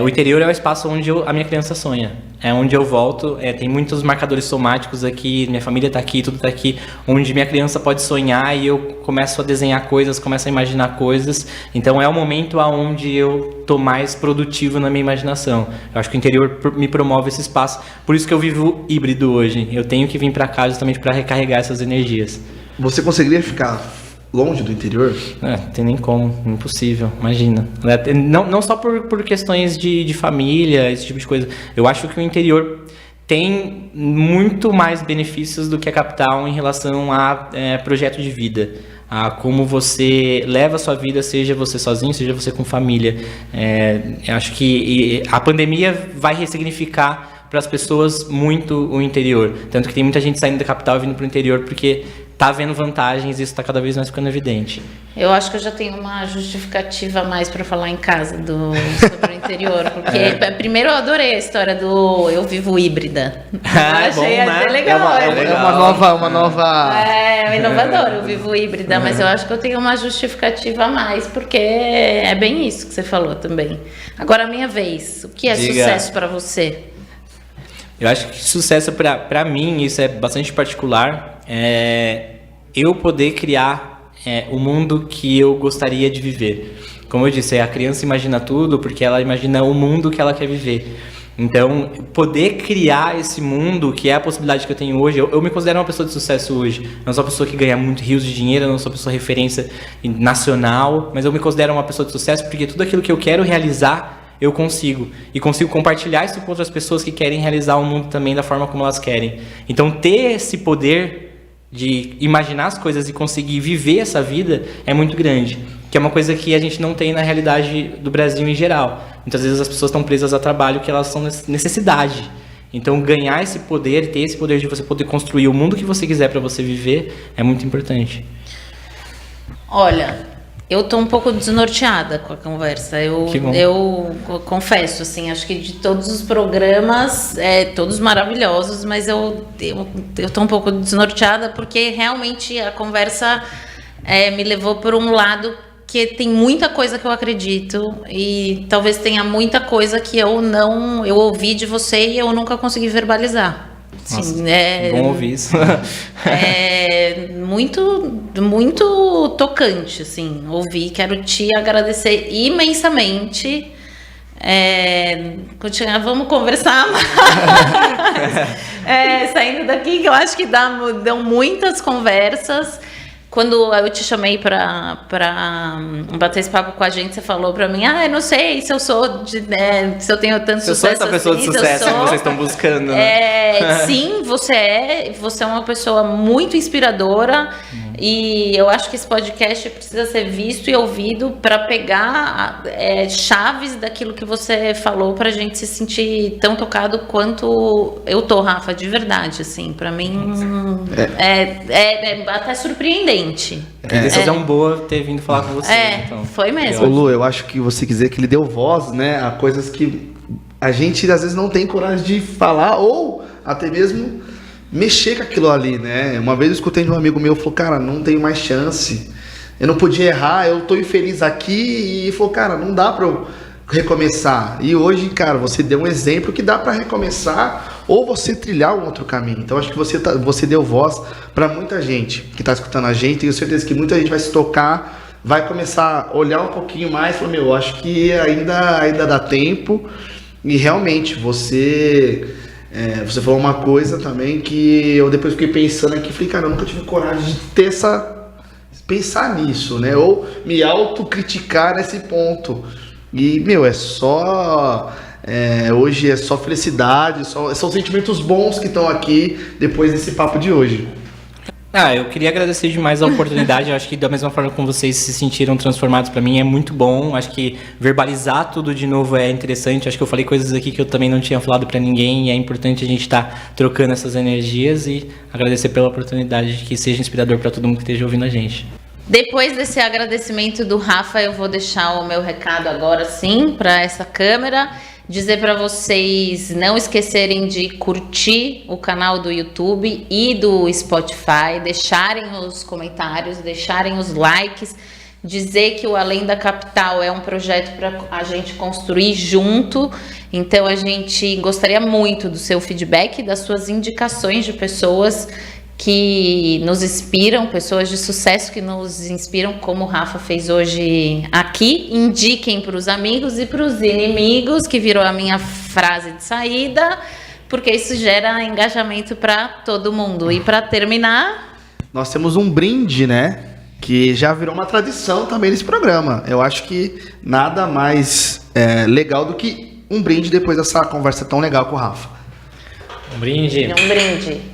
o interior é o espaço onde a minha criança sonha. É onde eu volto, tem muitos marcadores somáticos aqui, minha família está aqui, tudo está aqui, onde minha criança pode sonhar e eu começo a desenhar coisas, começo a imaginar coisas. Então é o momento onde eu estou mais produtivo na minha imaginação. Eu acho que o interior me promove esse espaço, por isso que eu vivo híbrido hoje. Eu tenho que vir para cá justamente para recarregar essas energias. Você conseguiria ficar longe do interior? Não tem nem como, impossível, imagina. Não só por questões de família, esse tipo de coisa. Eu acho que o interior tem muito mais benefícios do que a capital em relação a projeto de vida. A como você leva a sua vida, seja você sozinho, seja você com família. Eu acho que a pandemia vai ressignificar para as pessoas muito o interior. Tanto que tem muita gente saindo da capital e vindo para o interior porque tá vendo vantagens e isso está cada vez mais ficando evidente. Eu acho que eu já tenho uma justificativa a mais para falar em casa sobre o interior, porque primeiro eu adorei a história do eu vivo híbrida. Achei até legal. É uma nova... É inovador, eu vivo híbrida, mas eu acho que eu tenho uma justificativa a mais, porque é bem isso que você falou também. Agora a minha vez, o que é sucesso para você? Eu acho que sucesso para mim, isso é bastante particular, eu poder criar o mundo que eu gostaria de viver. Como eu disse, a criança imagina tudo porque ela imagina o mundo que ela quer viver. Então, poder criar esse mundo, que é a possibilidade que eu tenho hoje, eu me considero uma pessoa de sucesso hoje. Eu não sou uma pessoa que ganha muito rios de dinheiro, eu não sou uma pessoa de referência nacional, mas eu me considero uma pessoa de sucesso porque tudo aquilo que eu quero realizar, eu consigo. E consigo compartilhar isso com outras pessoas que querem realizar o mundo também da forma como elas querem. Então, ter esse poder de imaginar as coisas e conseguir viver essa vida é muito grande. Que é uma coisa que a gente não tem na realidade do Brasil em geral. Muitas vezes as pessoas estão presas a trabalho que elas são necessidade. Então, ganhar esse poder, ter esse poder de você poder construir o mundo que você quiser para você viver, é muito importante. Olha... Eu tô um pouco desnorteada com a conversa. Eu confesso, assim, acho que de todos os programas, todos maravilhosos, mas eu tô um pouco desnorteada porque realmente a conversa me levou por um lado que tem muita coisa que eu acredito e talvez tenha muita coisa que eu ouvi de você e eu nunca consegui verbalizar. Sim, bom ouvir isso. Muito, muito tocante, assim, ouvir. Quero te agradecer imensamente. Vamos conversar mais. Saindo daqui, que eu acho que dão muitas conversas. Quando eu te chamei pra bater esse papo com a gente, você falou pra mim, eu não sei se eu sou se eu tenho tanto Se eu sucesso sou essa pessoa assim, de sucesso que vocês estão buscando, né? Sim, você é uma pessoa muito inspiradora e eu acho que esse podcast precisa ser visto e ouvido para pegar chaves daquilo que você falou pra gente se sentir tão tocado quanto eu tô, Rafa, de verdade, assim, pra mim é até surpreendente. Que decisão boa ter vindo falar com você. Então, foi mesmo. Ô Lu, eu acho que você quiser que ele deu voz, né, a coisas que a gente às vezes não tem coragem de falar ou até mesmo mexer com aquilo ali, né? Uma vez eu escutei de um amigo meu, falou, cara, não tenho mais chance, eu não podia errar, eu tô infeliz aqui, e falou, cara, não dá pra eu recomeçar. E hoje, cara, você deu um exemplo que dá pra recomeçar ou você trilhar um outro caminho. Então acho que você deu voz pra muita gente que tá escutando a gente. Tenho certeza que muita gente vai se tocar, vai começar a olhar um pouquinho mais e falar, meu, acho que ainda dá tempo. E realmente você falou uma coisa também que eu depois fiquei pensando aqui, falei, cara, eu nunca tive coragem de ter pensar nisso, né? Ou me autocriticar nesse ponto. E, meu, hoje é só felicidade, são sentimentos bons que estão aqui depois desse papo de hoje. Eu queria agradecer demais a oportunidade. Eu acho que da mesma forma como vocês se sentiram transformados, para mim é muito bom. Acho que verbalizar tudo de novo é interessante. Acho que eu falei coisas aqui que eu também não tinha falado para ninguém e é importante a gente estar trocando essas energias e agradecer pela oportunidade de que seja inspirador para todo mundo que esteja ouvindo a gente. Depois desse agradecimento do Rafa, eu vou deixar o meu recado agora sim para essa câmera. Dizer para vocês não esquecerem de curtir o canal do YouTube e do Spotify, deixarem os comentários, deixarem os likes, dizer que o Além da Capital é um projeto para a gente construir junto. Então a gente gostaria muito do seu feedback, das suas indicações de pessoas que nos inspiram, pessoas de sucesso que nos inspiram, como o Rafa fez hoje aqui. Indiquem para os amigos e para os inimigos, que virou a minha frase de saída, porque isso gera engajamento para todo mundo. E para terminar, nós temos um brinde, né? Que já virou uma tradição também nesse programa. Eu acho que nada mais legal do que um brinde depois dessa conversa tão legal com o Rafa. Um brinde. Um brinde.